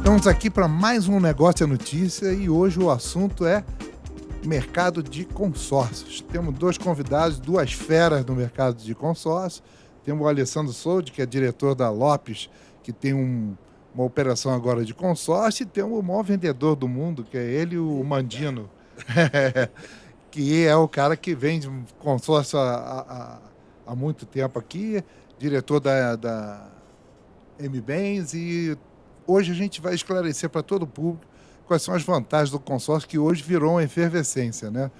Estamos aqui para mais um Negócio é Notícia e hoje o assunto é mercado de consórcios. Temos dois convidados, duas feras no mercado de consórcios. Temos o Alessandro Soldi, que é diretor da Lopes, que tem uma operação agora de consórcio, e temos o maior vendedor do mundo, que é ele, o Mandino, que é o cara que vende consórcio há muito tempo aqui, diretor da MBens, e hoje a gente vai esclarecer para todo o público quais são as vantagens do consórcio, que hoje virou uma efervescência, né?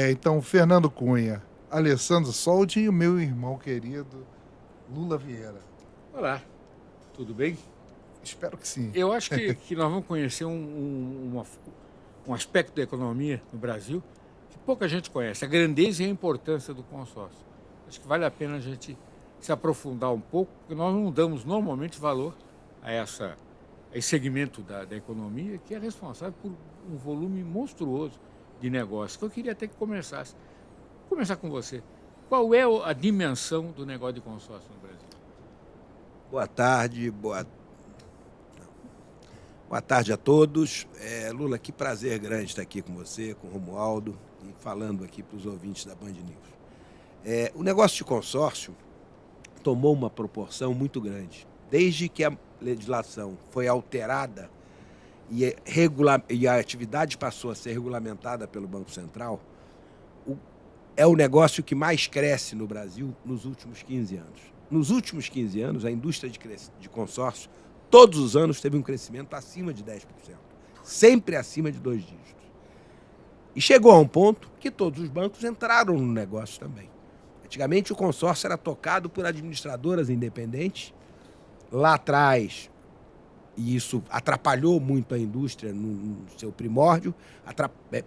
Então, Fernando Cunha, Alessandro Soldi e o meu irmão querido, Lula Vieira. Olá, tudo bem? Espero que sim. Eu acho que nós vamos conhecer um aspecto da economia no Brasil que pouca gente conhece, a grandeza e a importância do consórcio. Acho que vale a pena a gente se aprofundar um pouco, porque nós não damos normalmente valor a esse segmento da economia que é responsável por um volume monstruoso de negócios, que eu queria até que começasse. Vou começar com você. Qual é a dimensão do negócio de consórcio no Brasil? Boa tarde, boa tarde a todos. Lula, que prazer grande estar aqui com você, com o Romualdo, e falando aqui para os ouvintes da Band News. O negócio de consórcio tomou uma proporção muito grande. Desde que a legislação foi alterada e a atividade passou a ser regulamentada pelo Banco Central, é o negócio que mais cresce no Brasil nos últimos 15 anos. Nos últimos 15 anos, a indústria de consórcio, todos os anos, teve um crescimento acima de 10%. Sempre acima de 2 dígitos. E chegou a um ponto que todos os bancos entraram no negócio também. Antigamente, o consórcio era tocado por administradoras independentes. Lá atrás, e isso atrapalhou muito a indústria no seu primórdio,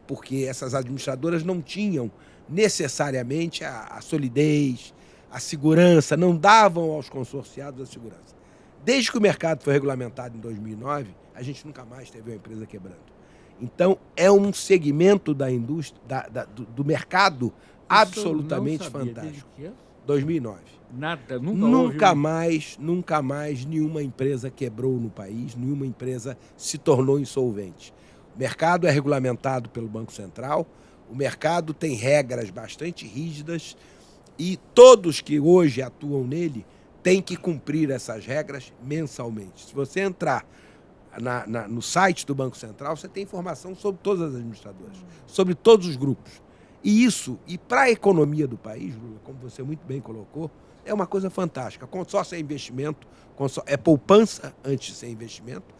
porque essas administradoras não tinham necessariamente a solidez, a segurança, não davam aos consorciados a segurança. Desde que o mercado foi regulamentado em 2009, a gente nunca mais teve uma empresa quebrando. Então, é um segmento da indústria, do mercado absolutamente fantástico. 2009. Nada, nunca mais nenhuma empresa quebrou no país, nenhuma empresa se tornou insolvente. O mercado é regulamentado pelo Banco Central, o mercado tem regras bastante rígidas e todos que hoje atuam nele têm que cumprir essas regras mensalmente. Se você entrar no site do Banco Central, você tem informação sobre todas as administradoras, sobre todos os grupos. E para a economia do país, Lula, como você muito bem colocou, é uma coisa fantástica. Consórcio é investimento, é poupança antes de ser investimento,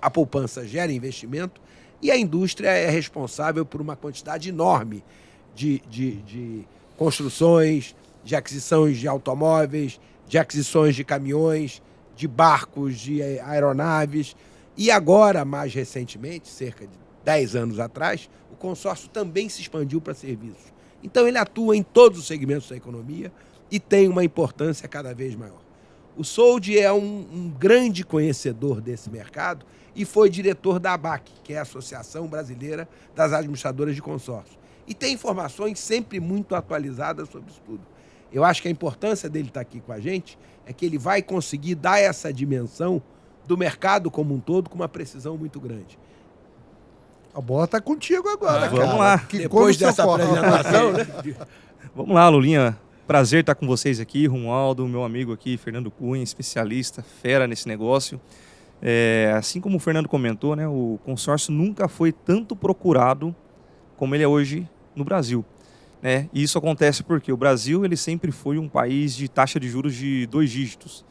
a poupança gera investimento e a indústria é responsável por uma quantidade enorme de construções, de aquisições de automóveis, de aquisições de caminhões, de barcos, de aeronaves. E agora, mais recentemente, cerca de 10 anos atrás, o consórcio também se expandiu para serviços. Então, ele atua em todos os segmentos da economia e tem uma importância cada vez maior. O Soldi é um grande conhecedor desse mercado e foi diretor da ABAC, que é a Associação Brasileira das Administradoras de Consórcio. E tem informações sempre muito atualizadas sobre isso tudo. Eu acho que a importância dele estar aqui com a gente é que ele vai conseguir dar essa dimensão do mercado como um todo com uma precisão muito grande. A bola está contigo agora, cara. Vamos lá. Depois dessa apresentação, né? Vamos lá, Lulinha. Prazer estar com vocês aqui, Romualdo, meu amigo aqui, Fernando Cunha, especialista, fera nesse negócio. Assim como o Fernando comentou, né, o consórcio nunca foi tanto procurado como ele é hoje no Brasil. Né? E isso acontece porque o Brasil ele sempre foi um país de taxa de juros de 2 dígitos.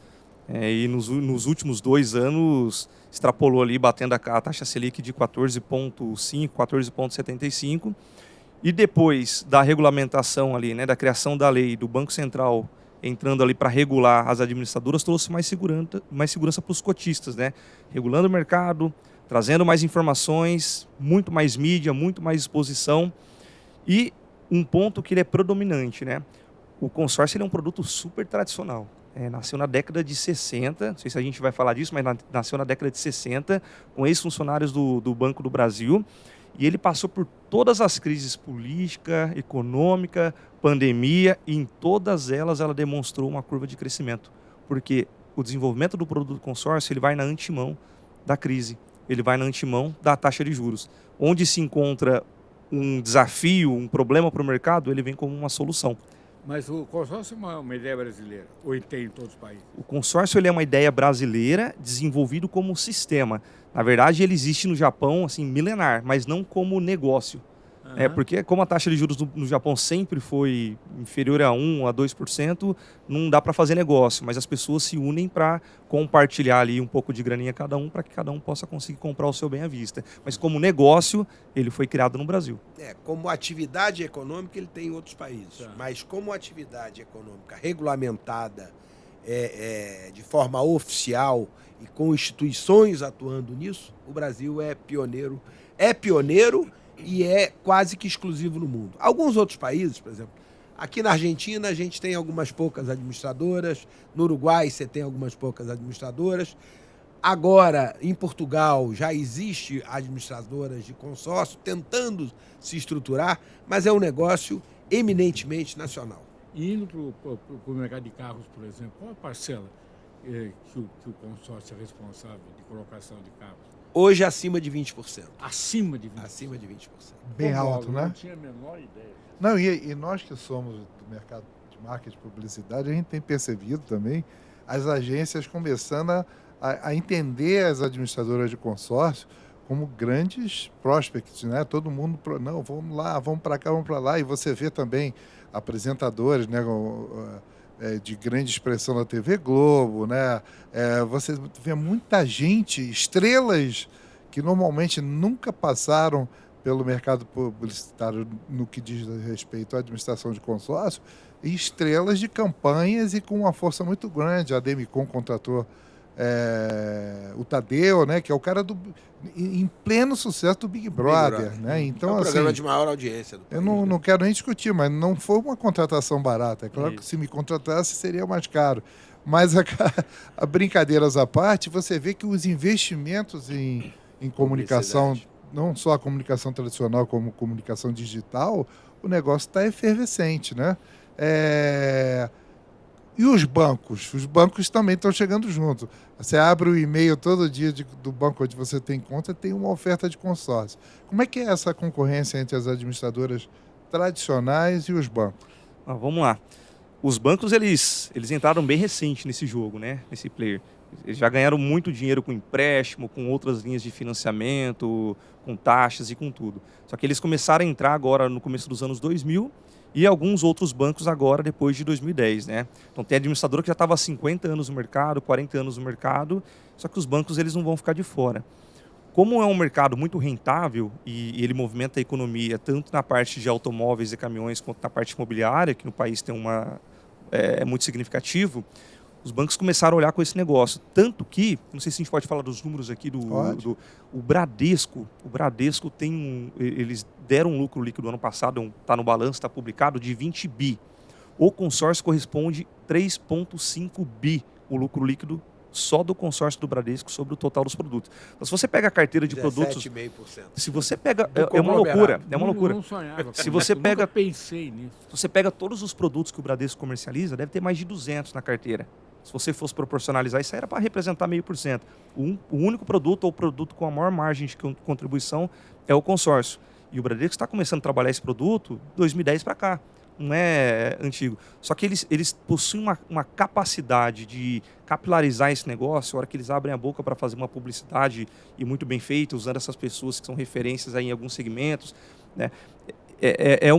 E nos últimos 2 anos extrapolou ali, batendo a taxa Selic de 14,5, 14,75. E depois da regulamentação ali, né, da criação da lei do Banco Central entrando ali para regular as administradoras, trouxe mais segurança para os cotistas, né? Regulando o mercado, trazendo mais informações, muito mais mídia, muito mais exposição. E um ponto que ele é predominante, né? O consórcio ele é um produto super tradicional. Nasceu na década de 60, não sei se a gente vai falar disso, mas nasceu na década de 60, com ex-funcionários do Banco do Brasil. E ele passou por todas as crises política, econômica, pandemia, e em todas elas ela demonstrou uma curva de crescimento. Porque o desenvolvimento do produto consórcio ele vai na antemão da crise. Ele vai na antemão da taxa de juros. Onde se encontra um desafio, um problema para o mercado, ele vem como uma solução. Mas o consórcio é uma ideia brasileira, ou tem em todos os países? O consórcio ele é uma ideia brasileira desenvolvido como sistema. Na verdade, ele existe no Japão assim, milenar, mas não como negócio. Porque como a taxa de juros no Japão sempre foi inferior a 1% a 2%, não dá para fazer negócio, mas as pessoas se unem para compartilhar ali um pouco de graninha cada um, para que cada um possa conseguir comprar o seu bem à vista. Mas como negócio, ele foi criado no Brasil. Como atividade econômica ele tem em outros países, mas como atividade econômica regulamentada de forma oficial e com instituições atuando nisso, o Brasil é pioneiro e é quase que exclusivo no mundo. Alguns outros países, por exemplo, aqui na Argentina a gente tem algumas poucas administradoras, no Uruguai você tem algumas poucas administradoras, agora em Portugal já existe administradoras de consórcio tentando se estruturar, mas é um negócio eminentemente nacional. E indo para o mercado de carros, por exemplo, qual a parcela que o consórcio é responsável de colocação de carros? Hoje acima de 20%. Acima de 20%? Acima de 20%. Bem alto, né? Não tinha a menor ideia. Não, e nós que somos do mercado de marketing e publicidade, a gente tem percebido também as agências começando a entender as administradoras de consórcio como grandes prospects, né? Todo mundo, não, vamos lá, vamos para cá, vamos para lá. E você vê também apresentadores, né, de grande expressão da TV Globo, né? Você vê muita gente, estrelas que normalmente nunca passaram pelo mercado publicitário no que diz respeito à administração de consórcio, e estrelas de campanhas e com uma força muito grande. A Demicon contratou o Tadeu, né, que é o cara em pleno sucesso do Big Brother, né? Então, é um programa de maior audiência do país, eu não quero nem discutir, mas não foi uma contratação barata. É claro que se me contratasse seria mais caro. Mas a brincadeiras à parte, você vê que os investimentos em comunicação, não só a comunicação tradicional como comunicação digital, o negócio está efervescente, né? E os bancos? Os bancos também estão chegando junto. Você abre o e-mail todo dia do banco onde você tem conta, tem uma oferta de consórcio. Como é que é essa concorrência entre as administradoras tradicionais e os bancos? Vamos lá. Os bancos, eles entraram bem recente nesse jogo, né? Nesse player. Eles já ganharam muito dinheiro com empréstimo, com outras linhas de financiamento, com taxas e com tudo. Só que eles começaram a entrar agora no começo dos anos 2000 e alguns outros bancos agora depois de 2010, né? Então tem administradora que já estava há 50 anos no mercado, 40 anos no mercado, só que os bancos eles não vão ficar de fora. Como é um mercado muito rentável e ele movimenta a economia tanto na parte de automóveis e caminhões quanto na parte imobiliária, que no país tem é muito significativo, os bancos começaram a olhar com esse negócio. Tanto que, não sei se a gente pode falar dos números aqui, o Bradesco eles deram um lucro líquido ano passado, está no balanço, está publicado, de 20 bi. O consórcio corresponde 3,5 bi, o lucro líquido só do consórcio do Bradesco sobre o total dos produtos. Então, se você pega a carteira de produtos... 17,5%. Se você pega... É uma loucura. É uma loucura. Não sonhava. Se você pega... Nunca pensei nisso. Se você pega todos os produtos que o Bradesco comercializa, deve ter mais de 200 na carteira. Se você fosse proporcionalizar, isso aí era para representar 0,5%. O único produto, ou o produto com a maior margem de contribuição, é o consórcio. E o Bradesco está começando a trabalhar esse produto 2010 para cá. Não é antigo. Só que eles possuem uma capacidade de capilarizar esse negócio. A hora que eles abrem a boca para fazer uma publicidade e muito bem feita, usando essas pessoas que são referências aí em alguns segmentos, né? É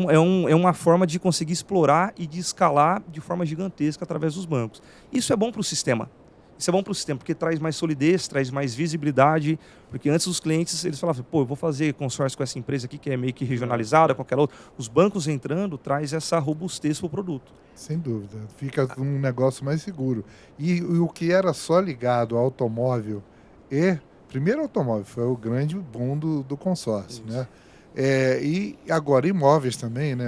uma forma de conseguir explorar e de escalar de forma gigantesca através dos bancos. Isso é bom para o sistema. Isso é bom para o sistema, porque traz mais solidez, traz mais visibilidade, porque antes os clientes, eles falavam, eu vou fazer consórcio com essa empresa aqui, que é meio que regionalizada, qualquer outra. Os bancos entrando, traz essa robustez para o produto. Sem dúvida, fica um negócio mais seguro. E o que era só ligado ao automóvel, primeiro automóvel, foi o grande boom do consórcio, né? E agora imóveis também, né?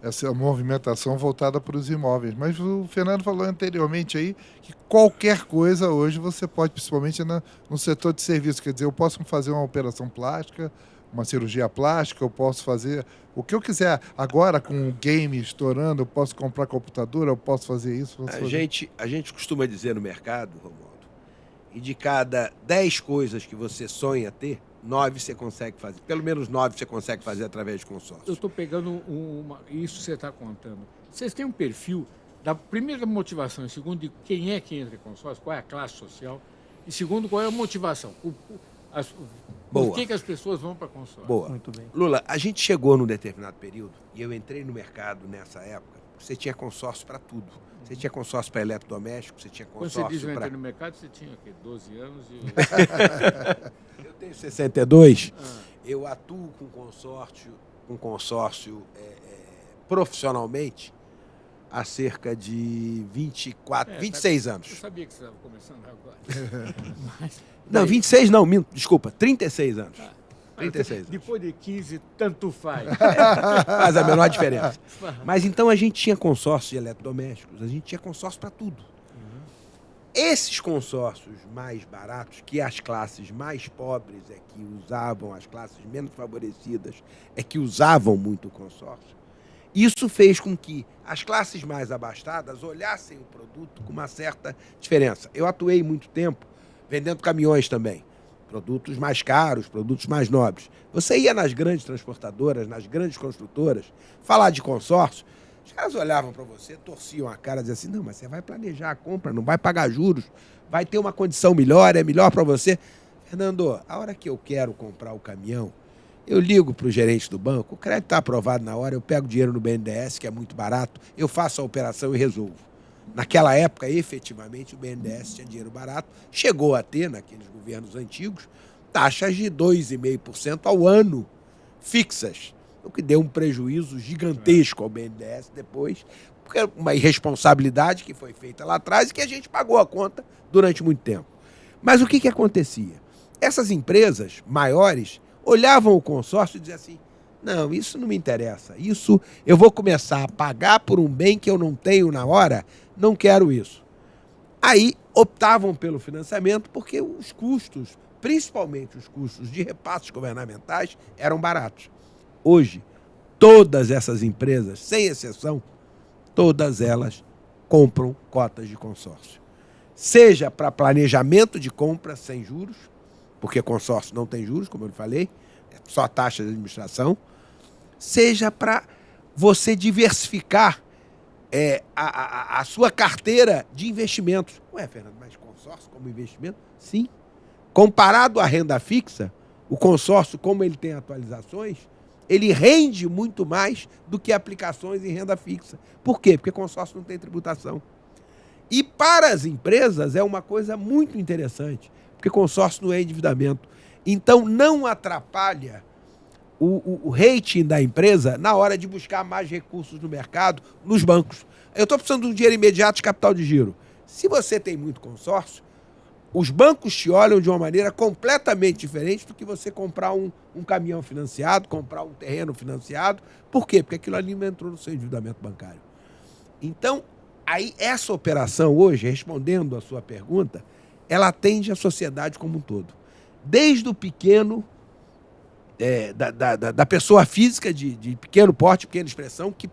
Essa movimentação voltada para os imóveis. Mas o Fernando falou anteriormente aí que qualquer coisa hoje você pode, principalmente no setor de serviço, quer dizer, eu posso fazer uma operação plástica, uma cirurgia plástica, eu posso fazer o que eu quiser. Agora, com o game estourando, eu posso comprar computador, eu posso fazer isso. A gente costuma dizer no mercado, Romualdo, e de cada 10 coisas que você sonha ter, 9 você consegue fazer. Pelo menos 9 você consegue fazer através de consórcio. Eu estou pegando isso que você está contando. Vocês têm um perfil da primeira motivação, e segundo, de quem é que entra em consórcio, qual é a classe social, e segundo, qual é a motivação. Por que as pessoas vão para consórcio? Boa. Muito bem. Lula, a gente chegou num determinado período, e eu entrei no mercado nessa época, você tinha consórcio para tudo. Você tinha consórcio para eletrodoméstico, você tinha Quando consórcio você diz que eu para... entrei no mercado, você tinha o quê? 12 anos e... Eu tenho 62, eu atuo com consórcio profissionalmente há cerca de 26 anos. Eu sabia que você estava começando agora. Mas, Não, 26 não, desculpa, 36 anos. 36 anos. Depois de 15, tanto faz. Faz a menor diferença. Mas então a gente tinha consórcio de eletrodomésticos, a gente tinha consórcio para tudo. Esses consórcios mais baratos, que as classes mais pobres é que usavam, as classes menos favorecidas é que usavam muito o consórcio, isso fez com que as classes mais abastadas olhassem o produto com uma certa diferença. Eu atuei muito tempo vendendo caminhões também. Produtos mais caros, produtos mais nobres. Você ia nas grandes transportadoras, nas grandes construtoras, falar de consórcio, os caras olhavam para você, torciam a cara e diziam assim, não, mas você vai planejar a compra, não vai pagar juros, vai ter uma condição melhor, é melhor para você. Fernando, a hora que eu quero comprar o caminhão, eu ligo para o gerente do banco, o crédito está aprovado na hora, eu pego dinheiro no BNDES, que é muito barato, eu faço a operação e resolvo. Naquela época, efetivamente, o BNDES tinha dinheiro barato, chegou a ter, naqueles governos antigos, taxas de 2,5% ao ano, fixas, o que deu um prejuízo gigantesco ao BNDES depois, porque é uma irresponsabilidade que foi feita lá atrás e que a gente pagou a conta durante muito tempo. Mas o que acontecia? Essas empresas maiores olhavam o consórcio e diziam assim, não, isso não me interessa, isso eu vou começar a pagar por um bem que eu não tenho na hora, não quero isso. Aí optavam pelo financiamento porque os custos, principalmente os custos de repasses governamentais, eram baratos. Hoje, todas essas empresas, sem exceção, todas elas compram cotas de consórcio. Seja para planejamento de compra sem juros, porque consórcio não tem juros, como eu falei, é só taxa de administração, seja para você diversificar a sua carteira de investimentos. Ué, Fernando, mas consórcio como investimento? Sim. Comparado à renda fixa, o consórcio, como ele tem atualizações, ele rende muito mais do que aplicações em renda fixa. Por quê? Porque consórcio não tem tributação. E para as empresas é uma coisa muito interessante, porque consórcio não é endividamento. Então não atrapalha o rating da empresa na hora de buscar mais recursos no mercado, nos bancos. Eu estou precisando de um dinheiro imediato de capital de giro. Se você tem muito consórcio, os bancos te olham de uma maneira completamente diferente do que você comprar um caminhão financiado, comprar um terreno financiado. Por quê? Porque aquilo ali não entrou no seu endividamento bancário. Então, aí essa operação hoje, respondendo a sua pergunta, ela atende a sociedade como um todo. Desde o pequeno, da pessoa física de pequeno porte, pequena expressão, que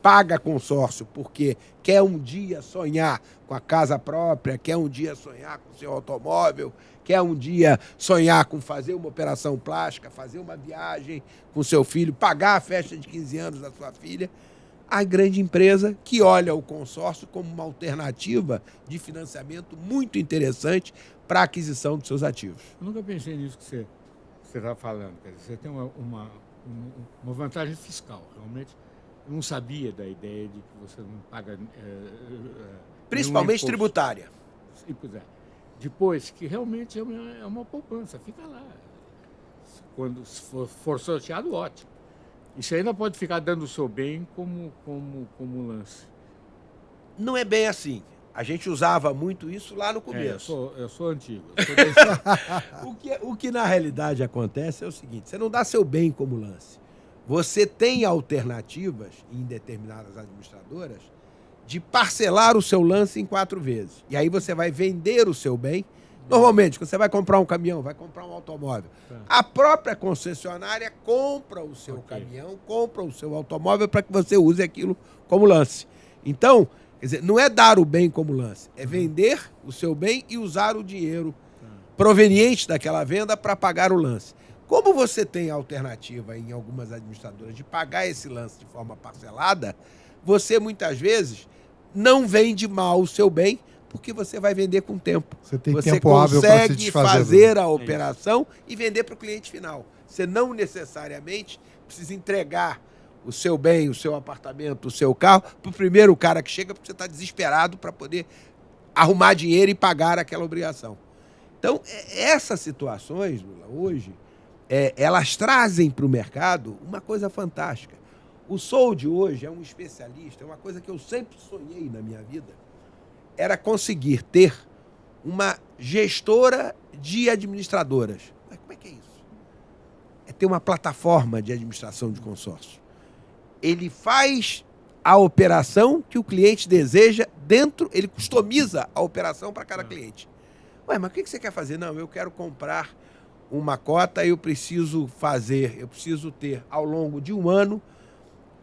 paga consórcio porque quer um dia sonhar com a casa própria, quer um dia sonhar com o seu automóvel, quer um dia sonhar com fazer uma operação plástica, fazer uma viagem com seu filho, pagar a festa de 15 anos da sua filha. A grande empresa que olha o consórcio como uma alternativa de financiamento muito interessante para a aquisição dos seus ativos. Eu nunca pensei nisso que você está falando. Quer dizer, você tem uma vantagem fiscal. Realmente, eu não sabia da ideia de que você não paga... Principalmente tributária. Depois, que realmente é uma poupança. Fica lá. Quando for sorteado, ótimo. Isso ainda pode ficar dando o seu bem como lance. Não é bem assim. A gente usava muito isso lá no começo. Eu sou antigo. O que na realidade acontece é o seguinte, você não dá seu bem como lance. Você tem alternativas em determinadas administradoras de parcelar o seu lance em 4 vezes. E aí você vai vender o seu bem. Normalmente, quando você vai comprar um caminhão, vai comprar um automóvel, a própria concessionária compra o seu caminhão, compra o seu automóvel para que você use aquilo como lance. Então, Quer dizer, não é dar o bem como lance, é vender o seu bem e usar o dinheiro proveniente daquela venda para pagar o lance. Como você tem a alternativa em algumas administradoras de pagar esse lance de forma parcelada, você muitas vezes não vende mal o seu bem, porque você vai vender com tempo. Você tem tempo hábil para se consegue desfazer. fazer a operação e vender para o cliente final. Você não necessariamente precisa entregar o seu bem, o seu apartamento, o seu carro para o primeiro cara que chega, porque você está desesperado para poder arrumar dinheiro e pagar aquela obrigação. Então, essas situações, Lula, hoje, elas trazem para o mercado uma coisa fantástica. O Sold hoje é um especialista, é uma coisa que eu sempre sonhei na minha vida, era conseguir ter uma gestora de administradoras. Mas como é que é isso? É ter uma plataforma de administração de consórcio. Ele faz a operação que o cliente deseja dentro, ele customiza a operação para cada cliente. Ué, mas o que você quer fazer? Não, eu quero comprar uma cota, eu preciso ter ao longo de um ano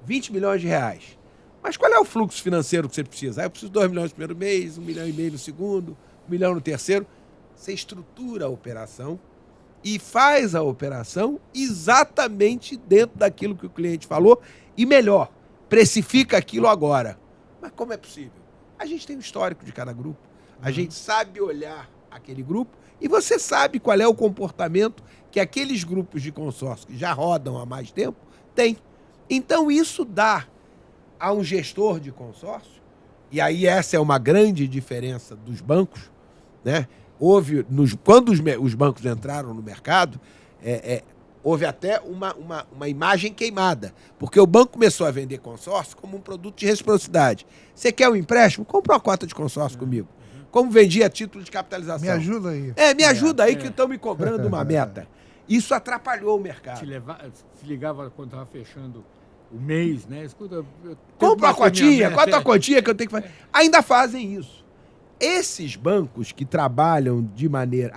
20 milhões de reais. Mas qual é o fluxo financeiro que você precisa? Eu preciso de 2 milhões no primeiro mês, 1,5 milhão no segundo, 1 milhão no terceiro. Você estrutura a operação e faz a operação exatamente dentro daquilo que o cliente falou e melhor, precifica aquilo agora. Mas como é possível? A gente tem um histórico de cada grupo, a gente sabe olhar aquele grupo e você sabe qual é o comportamento que aqueles grupos de consórcio que já rodam há mais tempo têm. Então isso dá a um gestor de consórcio, e aí essa é uma grande diferença dos bancos, né? Quando os bancos entraram no mercado, houve até uma imagem queimada, porque o banco começou a vender consórcio como um produto de reciprocidade. Você quer um empréstimo? Compra uma cota de consórcio comigo. Como vendia título de capitalização. Me ajuda aí. Me ajuda aí que estão me cobrando uma meta. Isso atrapalhou o mercado. Se ligava quando estava fechando o mês, né? Escuta, compra uma cotinha, qual a tua cotinha que eu tenho que fazer? Ainda fazem isso. Esses bancos que trabalham de maneira...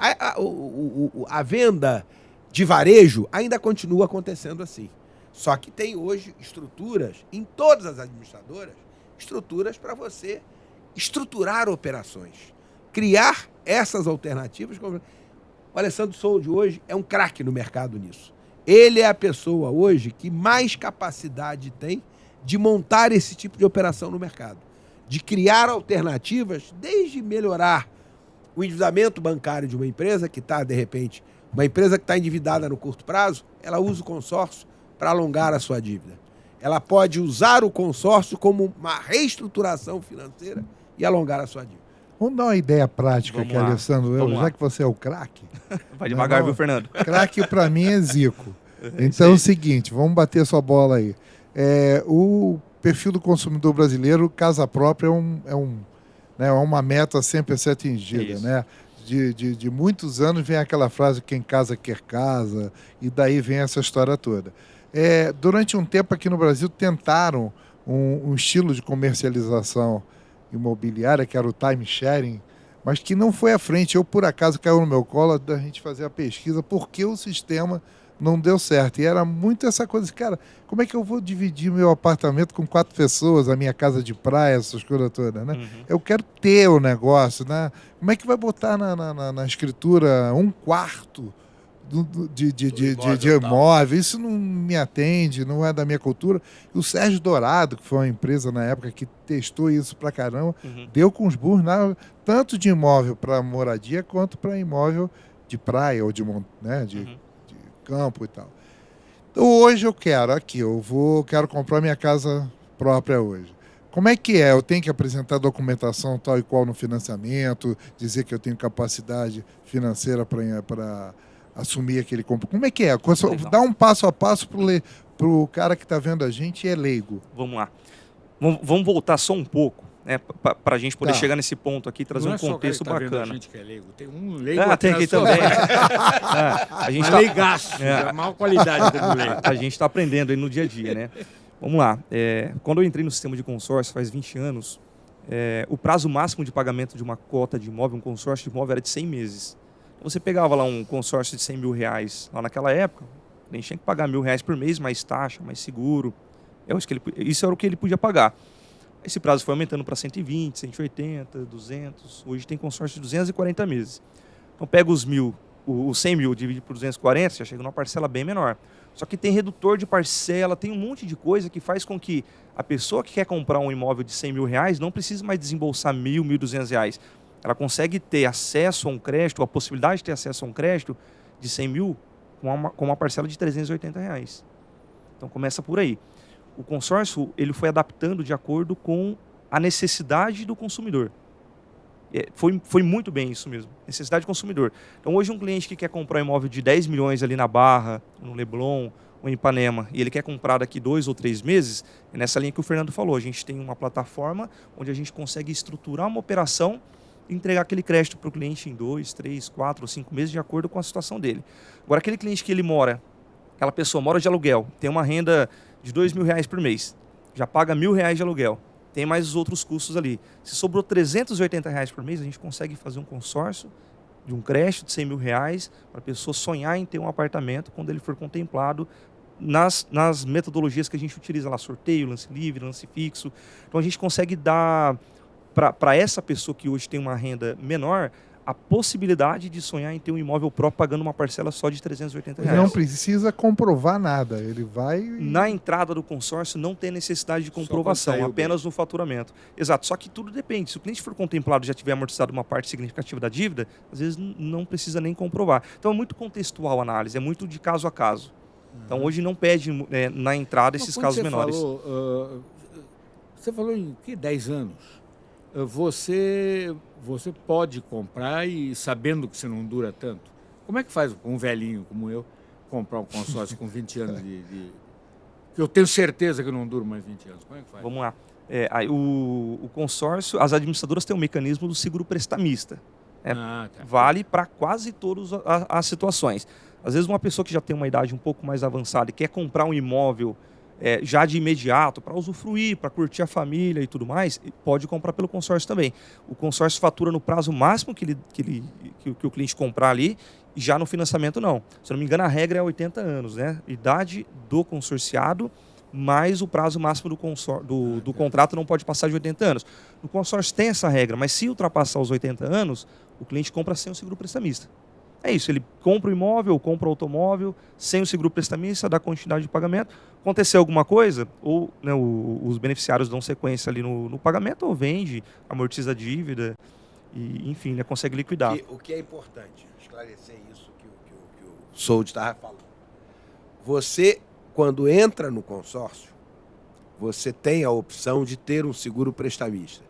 A venda de varejo ainda continua acontecendo assim. Só que tem hoje estruturas, em todas as administradoras, estruturas para você estruturar operações. Criar essas alternativas. O Alessandro Sold hoje é um craque no mercado nisso. Ele é a pessoa hoje que mais capacidade tem de montar esse tipo de operação no mercado. De criar alternativas, desde melhorar o endividamento bancário de uma empresa que está, de repente, uma empresa que está endividada no curto prazo, ela usa o consórcio para alongar a sua dívida. Ela pode usar o consórcio como uma reestruturação financeira e alongar a sua dívida. Vamos dar uma ideia prática aqui, Alessandro. Já que você é o craque. Vai devagar, viu, Fernando? Craque para mim é Zico. Então é o seguinte, vamos bater sua bola aí. O perfil do consumidor brasileiro, casa própria, é uma meta sempre a ser atingida, né? De muitos anos vem aquela frase, quem casa quer casa, e daí vem essa história toda. Durante um tempo aqui no Brasil tentaram um estilo de comercialização imobiliária, que era o time sharing, mas que não foi à frente. Eu, por acaso, caiu no meu colo da gente fazer a pesquisa porque o sistema não deu certo. E era muito essa coisa de, cara, como é que eu vou dividir meu apartamento com 4 pessoas, a minha casa de praia, essas coisas todas, né? Eu quero ter o negócio, né? Como é que vai botar na escritura 1/4 de imóvel? Isso não me atende, não é da minha cultura. E o Sérgio Dourado, que foi uma empresa na época que testou isso pra caramba, deu com os burros, tanto de imóvel para moradia quanto para imóvel de praia ou de campo e tal. Então hoje eu quero comprar minha casa própria hoje. Como é que é? Eu tenho que apresentar documentação tal e qual no financiamento, dizer que eu tenho capacidade financeira para assumir aquele compromisso. Como é que é? Dá um passo a passo para o cara que está vendo a gente e é leigo. Vamos lá. Vamos voltar só um pouco, né, para a gente poder chegar nesse ponto aqui, trazer um contexto bacana. Tá vendo a gente que é leigo. Tem um leigo tem aqui também. A gente tá leigaço, de maior qualidade do leigo. A gente está aprendendo aí no dia a dia, né? Vamos lá. Quando eu entrei no sistema de consórcio, faz 20 anos, o prazo máximo de pagamento de uma cota de imóvel, um consórcio de imóvel, era de 100 meses. Você pegava lá um consórcio de 100 mil reais lá naquela época, nem tinha que pagar R$1.000 por mês, mais taxa, mais seguro. Isso era o que ele podia pagar. Esse prazo foi aumentando para 120, 180, 200. Hoje tem consórcio de 240 meses. Então pega os 100 mil, divide por 240, já chega numa parcela bem menor. Só que tem redutor de parcela, tem um monte de coisa que faz com que a pessoa que quer comprar um imóvel de 100 mil reais não precise mais desembolsar 1.200 reais. Ela consegue ter acesso a um crédito, a possibilidade de ter acesso a um crédito de 100 mil com uma parcela de 380 reais. Então começa por aí. O consórcio ele foi adaptando de acordo com a necessidade do consumidor. Foi muito bem isso mesmo, necessidade do consumidor. Então hoje um cliente que quer comprar um imóvel de 10 milhões ali na Barra, no Leblon ou em Ipanema, e ele quer comprar daqui 2 ou 3 meses, é nessa linha que o Fernando falou. A gente tem uma plataforma onde a gente consegue estruturar uma operação e entregar aquele crédito para o cliente em 2, 3, 4 ou 5 meses de acordo com a situação dele. Agora aquele cliente que ele mora, aquela pessoa mora de aluguel, tem uma renda de 2 mil reais por mês, já paga 1.000 reais de aluguel, tem mais os outros custos ali. Se sobrou 380 reais por mês, a gente consegue fazer um consórcio de um crédito de 100 mil reais para a pessoa sonhar em ter um apartamento quando ele for contemplado nas metodologias que a gente utiliza lá, sorteio, lance livre, lance fixo. Então a gente consegue dar para essa pessoa que hoje tem uma renda menor a possibilidade de sonhar em ter um imóvel próprio pagando uma parcela só de 380 reais. Não precisa comprovar nada, ele vai... Na entrada do consórcio não tem necessidade de comprovação, apenas no faturamento. Exato, só que tudo depende. Se o cliente for contemplado e já tiver amortizado uma parte significativa da dívida, às vezes não precisa nem comprovar. Então é muito contextual a análise, é muito de caso a caso. Então hoje não pede na entrada esses casos menores. Você falou em 10 anos? Você pode comprar e sabendo que você não dura tanto. Como é que faz um velhinho como eu comprar um consórcio com 20 anos que eu tenho certeza que eu não duro mais 20 anos? Como é que faz? Vamos lá. O consórcio, as administradoras têm um mecanismo do seguro prestamista. Tá. Vale para quase todas as situações. Às vezes uma pessoa que já tem uma idade um pouco mais avançada e quer comprar um imóvel já de imediato, para usufruir, para curtir a família e tudo mais, pode comprar pelo consórcio também. O consórcio fatura no prazo máximo que o cliente comprar ali, e já no financiamento não. Se eu não me engano, a regra é 80 anos, né? Idade do consorciado, mais o prazo máximo do contrato não pode passar de 80 anos. No consórcio tem essa regra, mas se ultrapassar os 80 anos, o cliente compra sem o seguro prestamista. É isso, ele compra o imóvel, compra o automóvel, sem o seguro prestamista, dá continuidade de pagamento. Aconteceu alguma coisa, ou os beneficiários dão sequência ali no pagamento, ou vende, amortiza a dívida, e enfim, consegue liquidar. O que é importante, esclarecer isso que o Sold estava falando. Você, quando entra no consórcio, você tem a opção de ter um seguro prestamista,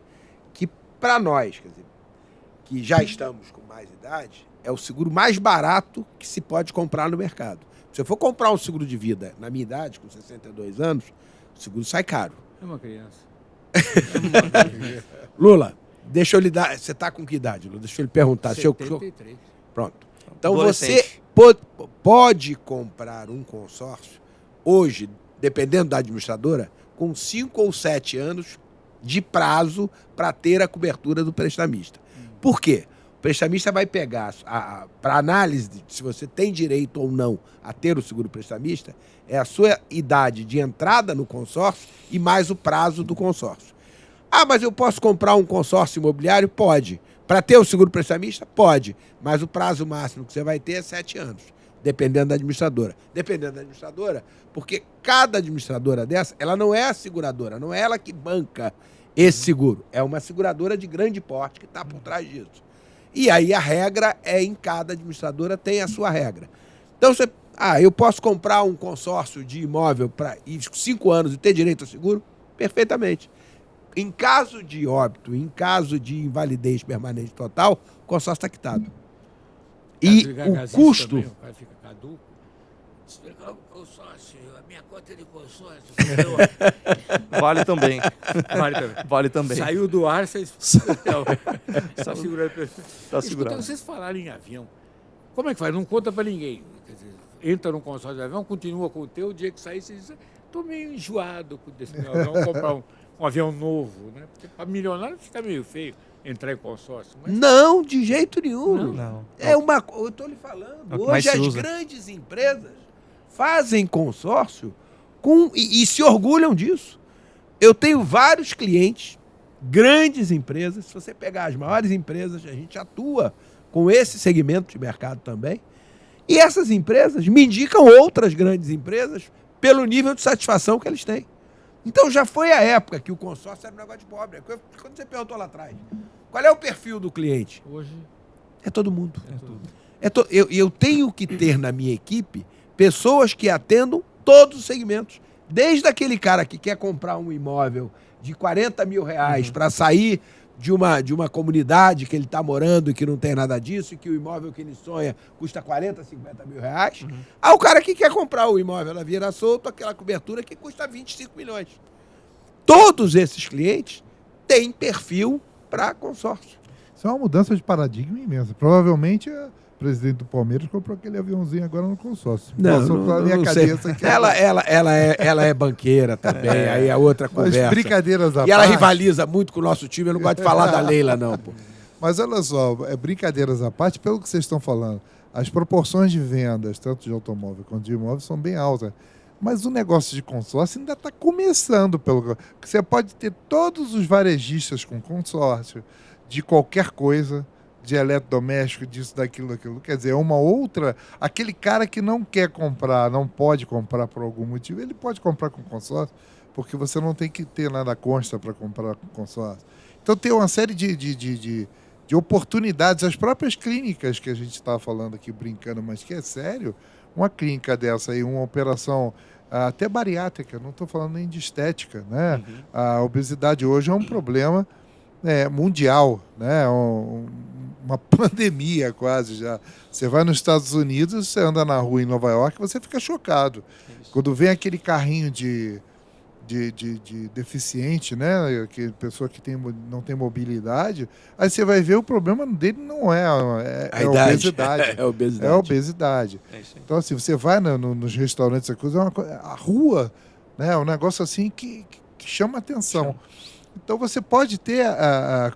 que para nós, quer dizer, que já estamos com mais idade, é o seguro mais barato que se pode comprar no mercado. Se eu for comprar um seguro de vida na minha idade, com 62 anos, o seguro sai caro. É uma criança. Lula, deixa eu lhe dar... Você está com que idade, Lula? Deixa eu lhe perguntar. 73. Pronto. Então você pode comprar um consórcio hoje, dependendo da administradora, com 5 ou 7 anos de prazo para ter a cobertura do prestamista. Por quê? O prestamista vai pegar, para análise de se você tem direito ou não a ter o seguro prestamista, é a sua idade de entrada no consórcio e mais o prazo do consórcio. Ah, mas eu posso comprar um consórcio imobiliário? Pode. Para ter o seguro prestamista? Pode. Mas o prazo máximo que você vai ter é 7 anos, dependendo da administradora. Dependendo da administradora, porque cada administradora dessa, ela não é a seguradora, não é ela que banca esse seguro. É uma seguradora de grande porte que está por trás disso. E aí a regra em cada administradora tem a sua regra. Então você, eu posso comprar um consórcio de imóvel para 5 anos e ter direito ao seguro? Perfeitamente. Em caso de óbito, em caso de invalidez permanente total, o consórcio está quitado. E o custo... Também, o cara fica caduco. Explicar o consórcio, a minha conta é de consórcio. Vale também. Vale também. Saiu do ar, vocês... Está segurando. Está segurado. Vocês falaram em avião. Como é que faz? Não conta para ninguém. Quer dizer, entra num consórcio de avião, continua com o teu, o dia que sair, você diz, estou meio enjoado desse meu avião, vou comprar um avião novo, né? Porque para milionário fica meio feio entrar em consórcio. Mas... Não, de jeito nenhum. Não. Eu estou lhe falando. Hoje as grandes empresas fazem consórcio e se orgulham disso. eu tenho vários clientes, grandes empresas. Se você pegar as maiores empresas, a gente atua com esse segmento de mercado também. E essas empresas me indicam outras grandes empresas pelo nível de satisfação que eles têm. Então já foi a época que o consórcio era um negócio de pobre. Quando você perguntou lá atrás, qual é o perfil do cliente? Hoje É todo mundo. é tudo. Eu tenho que ter na minha equipe pessoas que atendam todos os segmentos. Desde aquele cara que quer comprar um imóvel de 40 mil reais para sair de uma comunidade que ele está morando e que não tem nada disso, e que o imóvel que ele sonha custa 40, 50 mil reais, ao cara que quer comprar o imóvel na Vieira Solto, aquela cobertura que custa 25 milhões. Todos esses clientes têm perfil para consórcio. Isso é uma mudança de paradigma imensa. Provavelmente a presidente do Palmeiras comprou aquele aviãozinho agora no consórcio. Passou pela minha cabeça aqui. Ela é banqueira também, aí a outra Mas conversa. brincadeiras à E ela parte. rivaliza muito com o nosso time, eu não gosto de falar da Leila, não, pô. Mas olha só, brincadeiras à parte, pelo que vocês estão falando, as proporções de vendas, tanto de automóvel quanto de imóvel, são bem altas. Mas o negócio de consórcio ainda está começando. Porque você pode ter todos os varejistas com consórcio de qualquer coisa, de eletrodoméstico, disso, daquilo. Quer dizer, uma outra... Aquele cara que não quer comprar, não pode comprar por algum motivo, ele pode comprar com consórcio, porque você não tem que ter nada consta para comprar com consórcio. Então tem uma série de oportunidades. As próprias clínicas que a gente estava falando aqui, brincando, mas que é sério, uma clínica dessa aí, uma operação até bariátrica, não estou falando nem de estética, né? A obesidade hoje é um problema mundial, né? Uma pandemia quase já. Você vai nos Estados Unidos, você anda na rua em Nova York, você fica chocado. Quando vem aquele carrinho de deficiente, né? Que pessoa que não tem mobilidade, aí você vai ver o problema dele não é a obesidade. É a obesidade. É a obesidade. É isso aí. Então, assim, você vai nos restaurantes, essa coisa, a rua, né? É um negócio assim que chama atenção. Então, você pode ter,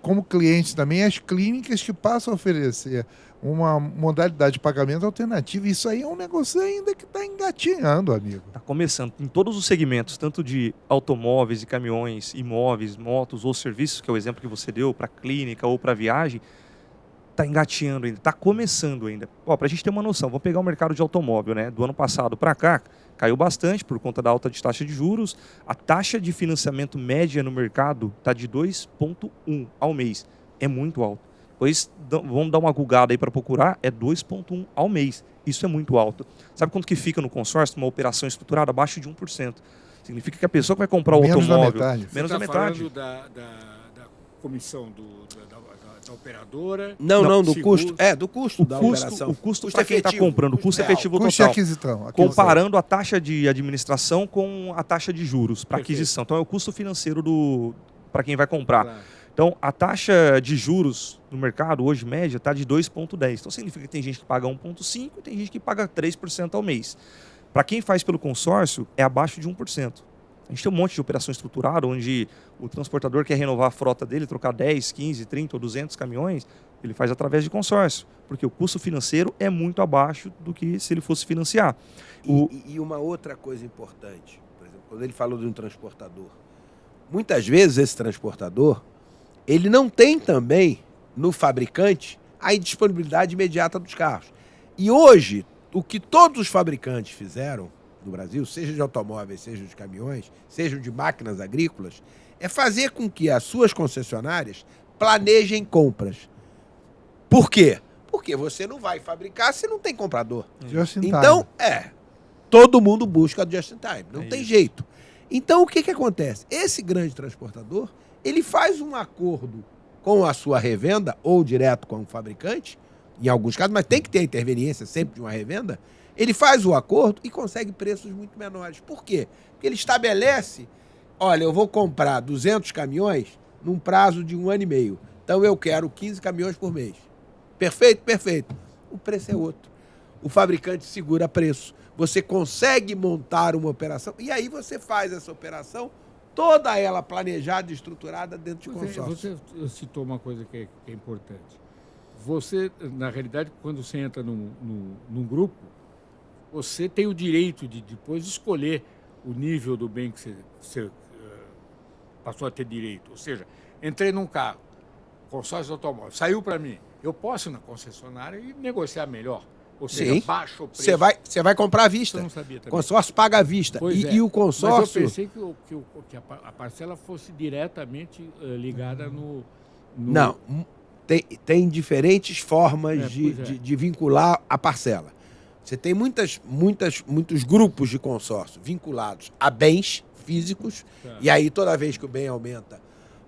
como cliente também, as clínicas que passam a oferecer uma modalidade de pagamento alternativa. Isso aí é um negócio ainda que está engatinhando, amigo. Está começando em todos os segmentos, tanto de automóveis e caminhões, imóveis, motos ou serviços, que é o exemplo que você deu, para clínica ou para viagem, está engatinhando ainda, está começando ainda. Para a gente ter uma noção, vamos pegar o mercado de automóvel, né? Do ano passado para cá, caiu bastante por conta da alta de taxa de juros. A taxa de financiamento média no mercado está de 2,1 ao mês. É muito alto. Depois vamos dar uma googada aí para procurar, é 2,1 ao mês. Isso é muito alto. Sabe quanto que fica no consórcio, uma operação estruturada? Abaixo de 1%. Significa que a pessoa que vai comprar o Menos automóvel... da metade. Menos Você da tá metade. falando da comissão da operadora? Não, do seguro. custo. Do custo da operação. O custo para quem está efetivo, comprando, o custo real. efetivo Custo de total. aquisição. Comparando a taxa de administração com a taxa de juros para Perfeito. aquisição. Então é o custo financeiro para quem vai comprar. Claro. Então a taxa de juros no mercado hoje média está de 2,10. Então significa que tem gente que paga 1,5 e tem gente que paga 3% ao mês. Para quem faz pelo consórcio é abaixo de 1%. A gente tem um monte de operação estruturada onde o transportador quer renovar a frota dele, trocar 10, 15, 30 ou 200 caminhões, ele faz através de consórcio, porque o custo financeiro é muito abaixo do que se ele fosse financiar. E uma outra coisa importante, por exemplo, quando ele falou de um transportador, muitas vezes esse transportador, ele não tem também no fabricante a indisponibilidade imediata dos carros. E hoje, o que todos os fabricantes fizeram no Brasil, seja de automóveis, seja de caminhões, seja de máquinas agrícolas, é fazer com que as suas concessionárias planejem compras. Por quê? Porque você não vai fabricar se não tem comprador. Just in time. Então, todo mundo busca just in time, não É tem isso. jeito. Então, o que acontece? Esse grande transportador, ele faz um acordo com a sua revenda, ou direto com o fabricante, em alguns casos, mas tem que ter a interveniência sempre de uma revenda, ele faz o acordo e consegue preços muito menores. Por quê? Porque ele estabelece, olha, eu vou comprar 200 caminhões num prazo de 1 ano e meio. Então eu quero 15 caminhões por mês. Perfeito? Perfeito. O preço é outro. O fabricante segura preço. Você consegue montar uma operação e aí você faz essa operação, toda ela planejada e estruturada dentro de consórcio. Você citou uma coisa que é importante. Você, na realidade, quando você entra num grupo, você tem o direito de depois escolher o nível do bem que você passou a ter direito. Ou seja, entrei num carro, consórcio de automóvel, saiu para mim. Eu posso ir na concessionária e negociar melhor. Ou seja, Sim. baixa o preço. Você vai comprar à vista. Eu não sabia também. Consórcio paga à vista. Pois é. E o consórcio... Mas eu pensei que a parcela fosse diretamente ligada no... Não, tem diferentes formas É, de vincular a parcela. Você tem muitos grupos de consórcio vinculados a bens físicos, Tá. e aí toda vez que o bem aumenta,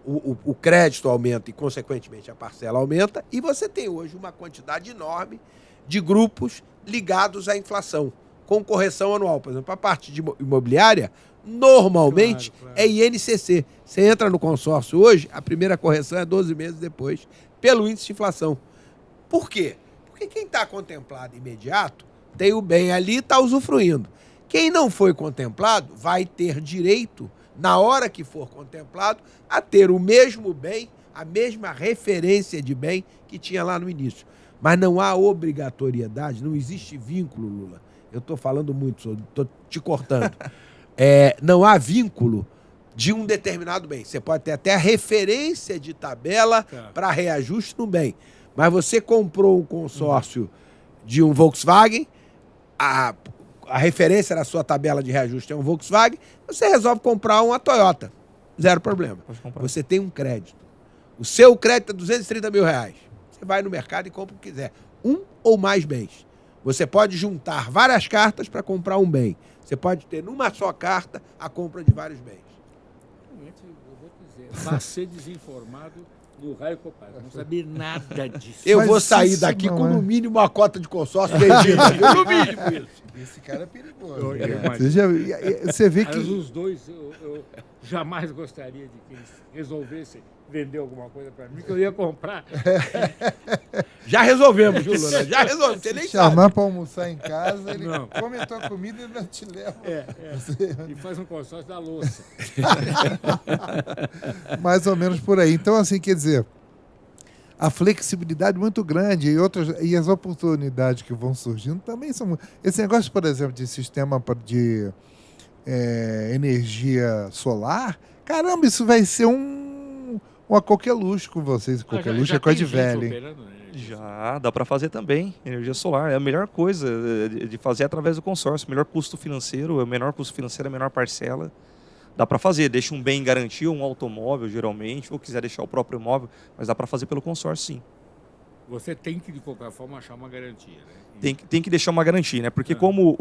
o crédito aumenta e, consequentemente, a parcela aumenta, e você tem hoje uma quantidade enorme de grupos ligados à inflação, com correção anual. Por exemplo, a parte de imobiliária, normalmente, Claro. é INCC. Você entra no consórcio hoje, a primeira correção é 12 meses depois, pelo índice de inflação. Por quê? Porque quem está contemplado imediato tem o bem ali e está usufruindo. Quem não foi contemplado vai ter direito, na hora que for contemplado, a ter o mesmo bem, a mesma referência de bem que tinha lá no início. Mas não há obrigatoriedade, não existe vínculo, Lula. Eu estou falando muito, estou te cortando. Não há vínculo de um determinado bem. Você pode ter até a referência de tabela para reajuste no bem. Mas você comprou um consórcio de um Volkswagen, a referência da sua tabela de reajuste é um Volkswagen, você resolve comprar uma Toyota. Zero problema. Você tem um crédito. O seu crédito é 230 mil reais. Você vai no mercado e compra o que quiser. Um ou mais bens. Você pode juntar várias cartas para comprar um bem. Você pode ter numa só carta a compra de vários bens. Realmente, eu vou dizer, ser desinformado do raio Copasa. Não sabia nada disso. Eu Mas vou sair isso daqui não com é. no mínimo uma cota de consórcio vendida. No mínimo isso. Esse cara é perigoso. Eu imagino. Você vê Aliás, que... os dois, eu jamais gostaria de que eles resolvessem vender alguma coisa para mim, que eu ia comprar. Já resolvemos, viu, Lula? Já resolvemos. Você nem sabe. chamar para almoçar em casa, ele Não. come a tua comida e ainda te leva. E faz um consórcio da louça. Mais ou menos por aí. Então, assim, quer dizer, a flexibilidade muito grande e as oportunidades que vão surgindo também são... Esse negócio, por exemplo, de sistema de energia solar, caramba, isso vai ser uma coqueluche com vocês. Coqueluche é coisa de velho, hein? Já, dá para fazer também. Energia solar é a melhor coisa de fazer através do consórcio. Melhor custo financeiro, a menor parcela. Dá para fazer, deixa um bem em garantia, um automóvel geralmente, ou quiser deixar o próprio imóvel, mas dá para fazer pelo consórcio sim. Você tem que, de qualquer forma, achar uma garantia, né? Tem que deixar uma garantia, né? Porque como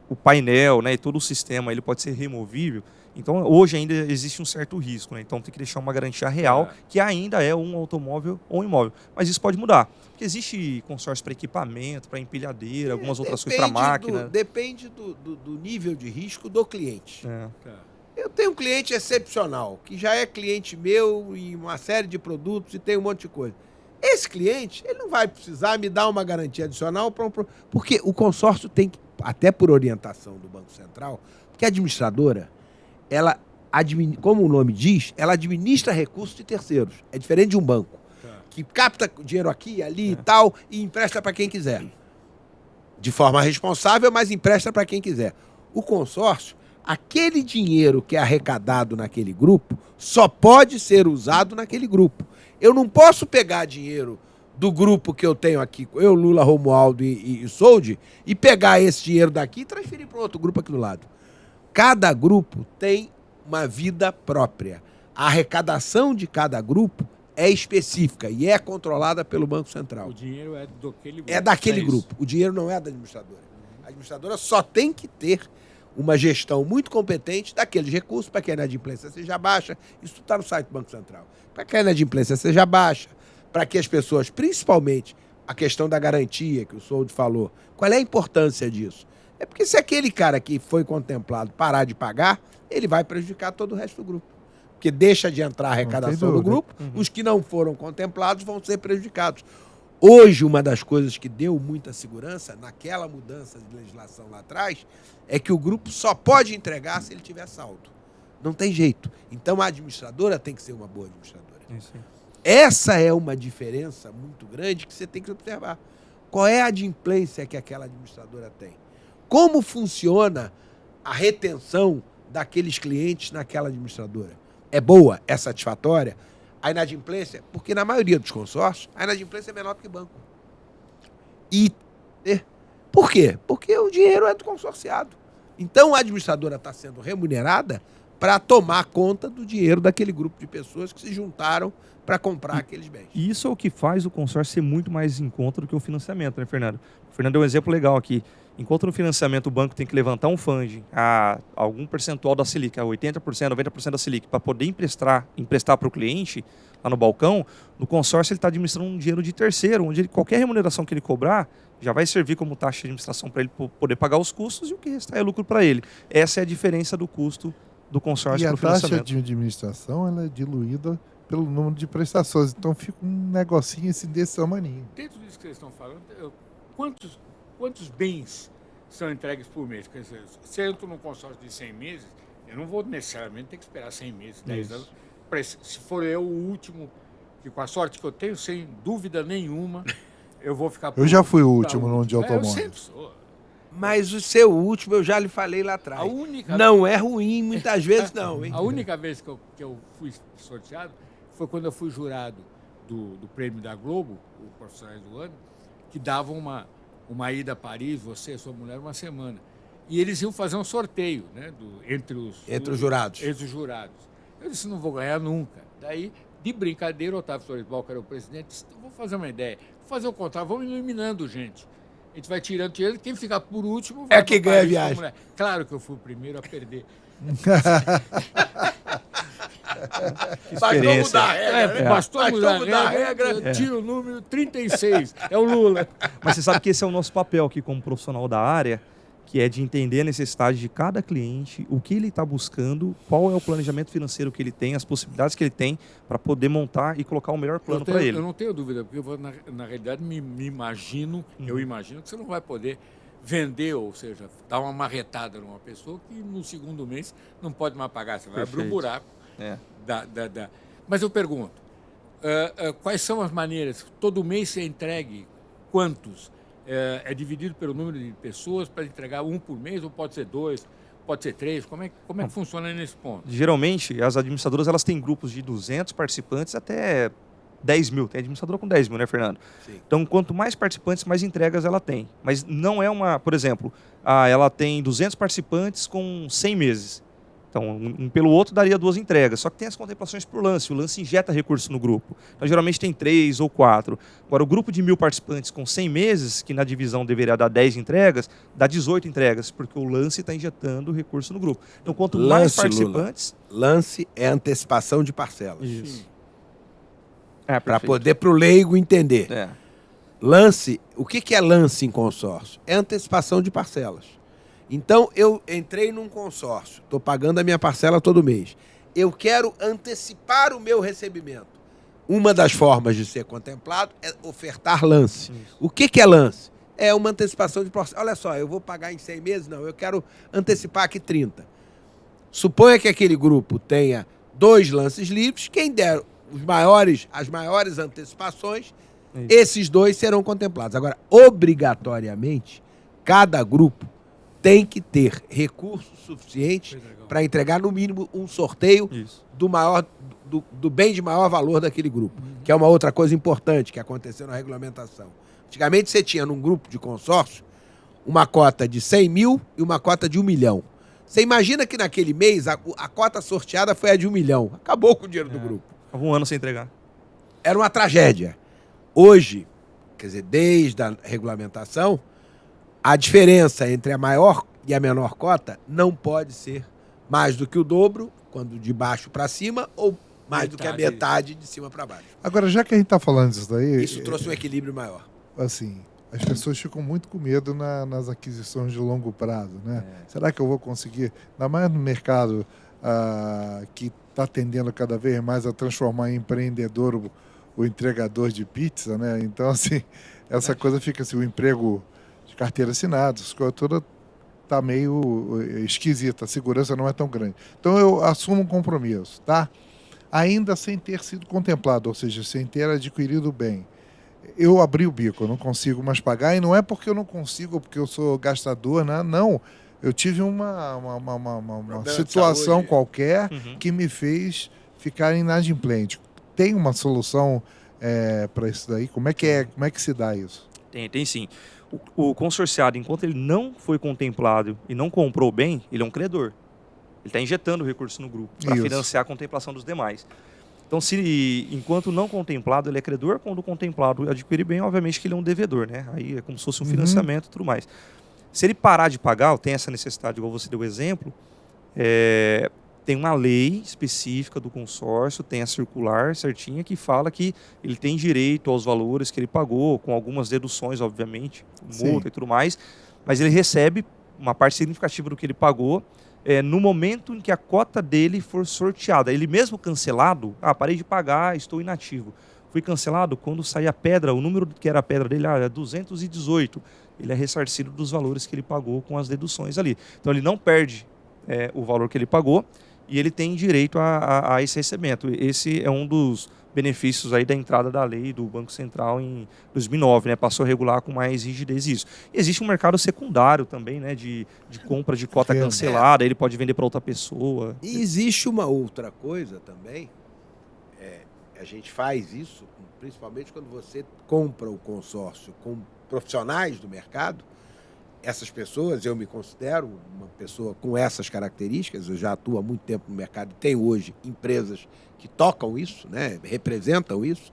o painel, né, e todo o sistema ele pode ser removível, então hoje ainda existe um certo risco, né? Então tem que deixar uma garantia real que ainda é um automóvel ou um imóvel. Mas isso pode mudar, porque existe consórcio para equipamento, para empilhadeira, algumas outras coisas para máquina. Depende do nível de risco do cliente. Tá. Eu tenho um cliente excepcional, que já é cliente meu em uma série de produtos e tem um monte de coisa. Esse cliente, ele não vai precisar me dar uma garantia adicional, porque o consórcio tem que, até por orientação do Banco Central, porque a administradora, ela, como o nome diz, ela administra recursos de terceiros. É diferente de um banco, que capta dinheiro aqui, ali e tal, e empresta para quem quiser. De forma responsável, mas empresta para quem quiser. O consórcio, aquele dinheiro que é arrecadado naquele grupo, só pode ser usado naquele grupo. Eu não posso pegar dinheiro do grupo que eu tenho aqui, eu, Lula, Romualdo e Soldi, e pegar esse dinheiro daqui e transferir para outro grupo aqui do lado. Cada grupo tem uma vida própria. A arrecadação de cada grupo é específica e é controlada pelo Banco Central. O dinheiro é daquele grupo. É daquele isso. grupo. O dinheiro não é da administradora. A administradora só tem que ter uma gestão muito competente daqueles recursos para que a inadimplência seja baixa. Isso está no site do Banco Central. Para que a inadimplência seja baixa, para que as pessoas, principalmente a questão da garantia que o Soldi falou, qual é a importância disso? É porque se aquele cara que foi contemplado parar de pagar, ele vai prejudicar todo o resto do grupo. Porque deixa de entrar a arrecadação do grupo, os que não foram contemplados vão ser prejudicados. Hoje, uma das coisas que deu muita segurança, naquela mudança de legislação lá atrás, é que o grupo só pode entregar se ele tiver saldo. Não tem jeito. Então, a administradora tem que ser uma boa administradora. Isso aí. Essa é uma diferença muito grande que você tem que observar. Qual é a adimplência que aquela administradora tem? Como funciona a retenção daqueles clientes naquela administradora é boa, é satisfatória, a inadimplência, porque na maioria dos consórcios, a inadimplência é menor do que banco. E por quê? Porque o dinheiro é do consorciado. Então a administradora está sendo remunerada para tomar conta do dinheiro daquele grupo de pessoas que se juntaram para comprar aqueles bens. E isso é o que faz o consórcio ser muito mais em conta do que o financiamento, né, Fernando? O Fernando deu um exemplo legal aqui. Enquanto no financiamento o banco tem que levantar um funding a algum percentual da Selic, a 80%, 90% da Selic, para poder emprestar para o cliente lá no balcão, no consórcio ele está administrando um dinheiro de terceiro, onde qualquer remuneração que ele cobrar já vai servir como taxa de administração para ele poder pagar os custos e o que restar é lucro para ele. Essa é a diferença do custo do consórcio para o financiamento. E a taxa de administração ela é diluída pelo número de prestações. Então fica um negocinho assim desse tamanho. Dentro disso que vocês estão falando, quantos bens são entregues por mês? Quer dizer, se eu entro num consórcio de 100 meses, eu não vou necessariamente ter que esperar 100 meses, 10 anos. Se for eu o último, que com a sorte que eu tenho, sem dúvida nenhuma, eu vou ficar... Eu já fui o último no de automóvel. Eu sempre sou. Mas o seu último, eu já lhe falei lá atrás. Não é ruim, muitas vezes não, hein? A única vez que eu fui sorteado foi quando eu fui jurado do prêmio da Globo, o Profissionais do Ano, que davam uma ida a Paris, você e sua mulher, uma semana. E eles iam fazer um sorteio, né, entre os jurados. Entre os jurados. Eu disse, não vou ganhar nunca. Daí, de brincadeira, o Otávio Sorisbal, que era o presidente, disse, vou fazer uma ideia. Vou fazer o contrário, vamos eliminando gente. A gente vai tirando, quem ficar por último... É que ganha a viagem. Claro que eu fui o primeiro a perder. Bastou mudar a regra. Bastou mudar a regra, tira o número 36. É o Lula. Mas você sabe que esse é o nosso papel aqui como profissional da área, que é de entender a necessidade de cada cliente, o que ele está buscando, qual é o planejamento financeiro que ele tem, as possibilidades que ele tem para poder montar e colocar o melhor plano para ele. Eu não tenho dúvida, porque eu na realidade me imagino, eu imagino que você não vai poder vender, ou seja, dar uma marretada numa pessoa que no segundo mês não pode mais pagar, você vai abrir um buraco. Mas eu pergunto, quais são as maneiras? Todo mês você entregue quantos? É dividido pelo número de pessoas para entregar um por mês, ou pode ser 2, pode ser 3? Como é que funciona nesse ponto? Geralmente, as administradoras elas têm grupos de 200 participantes até 10 mil. Tem administradora com 10 mil, né, Fernando? Sim. Então, quanto mais participantes, mais entregas ela tem. Mas não é uma... Por exemplo, ela tem 200 participantes com 100 meses. Então, um pelo outro daria 2 entregas. Só que tem as contemplações por lance. O lance injeta recursos no grupo. Então, geralmente tem 3 ou 4. Agora, o grupo de 1.000 participantes com 100 meses, que na divisão deveria dar 10 entregas, dá 18 entregas, porque o lance está injetando recurso no grupo. Então, quanto mais participantes... Lula. Lance é antecipação de parcelas. Isso. Para poder para o leigo entender. Lance, o que é lance em consórcio? É antecipação de parcelas. Então, eu entrei num consórcio, estou pagando a minha parcela todo mês. Eu quero antecipar o meu recebimento. Uma das formas de ser contemplado é ofertar lance. Isso. O que é lance? É uma antecipação de parcela. Olha só, eu vou pagar em 100 meses? Não, eu quero antecipar aqui 30. Suponha que aquele grupo tenha 2 lances livres, quem der as maiores antecipações, esses 2 serão contemplados. Agora, obrigatoriamente, cada grupo tem que ter recursos suficientes para entregar, no mínimo, um sorteio do bem de maior valor daquele grupo, que é uma outra coisa importante que aconteceu na regulamentação. Antigamente, você tinha, num grupo de consórcio, uma cota de 100 mil e uma cota de 1 milhão. Você imagina que naquele mês a cota sorteada foi a de 1 milhão. Acabou com o dinheiro do grupo. Ficava um ano sem entregar. Era uma tragédia. Hoje, quer dizer, desde a regulamentação, a diferença entre a maior e a menor cota não pode ser mais do que o dobro, quando de baixo para cima, ou mais do que a metade de cima para baixo. Agora, já que a gente está falando disso daí... Isso trouxe um equilíbrio maior. Assim, as pessoas ficam muito com medo nas aquisições de longo prazo, né? Será que eu vou conseguir, ainda mais no mercado que está tendendo cada vez mais a transformar em empreendedor o entregador de pizza, né? Então, assim, essa coisa fica assim, o emprego de carteira assinada, as coisas todas tá meio esquisita, a segurança não é tão grande. Então, eu assumo um compromisso, tá? Ainda sem ter sido contemplado, ou seja, sem ter adquirido o bem. Eu abri o bico, eu não consigo mais pagar, e não é porque eu não consigo, porque eu sou gastador, né? Não. Eu tive uma Problema de situação saúde. qualquer Uhum. que me fez ficar inadimplente. Tem uma solução para isso daí? Como é que se dá isso? Tem sim. O consorciado, enquanto ele não foi contemplado e não comprou bem, ele é um credor. Ele está injetando recurso no grupo para Isso. financiar a contemplação dos demais. Então, enquanto não contemplado, ele é credor. Quando contemplado adquirir bem, obviamente que ele é um devedor, né? Aí é como se fosse um financiamento e tudo mais. Se ele parar de pagar, ou tem essa necessidade, igual você deu o exemplo, tem uma lei específica do consórcio, tem a circular certinha que fala que ele tem direito aos valores que ele pagou, com algumas deduções, obviamente, multa Sim. e tudo mais, mas ele recebe uma parte significativa do que ele pagou no momento em que a cota dele for sorteada. Ele mesmo cancelado, parei de pagar, estou inativo. Fui cancelado quando sair a pedra, o número que era a pedra dele é 218. Ele é ressarcido dos valores que ele pagou com as deduções ali. Então ele não perde o valor que ele pagou e ele tem direito a esse recebimento. Esse é um dos benefícios aí da entrada da lei do Banco Central em 2009, né? Passou a regular com mais rigidez isso. E existe um mercado secundário também, né? De compra de cota Venda. cancelada, ele pode vender para outra pessoa. E existe uma outra coisa também, a gente faz isso, principalmente quando você compra o consórcio com profissionais do mercado. Essas pessoas, eu me considero uma pessoa com essas características, eu já atuo há muito tempo no mercado e tenho hoje empresas que tocam isso, né, representam isso.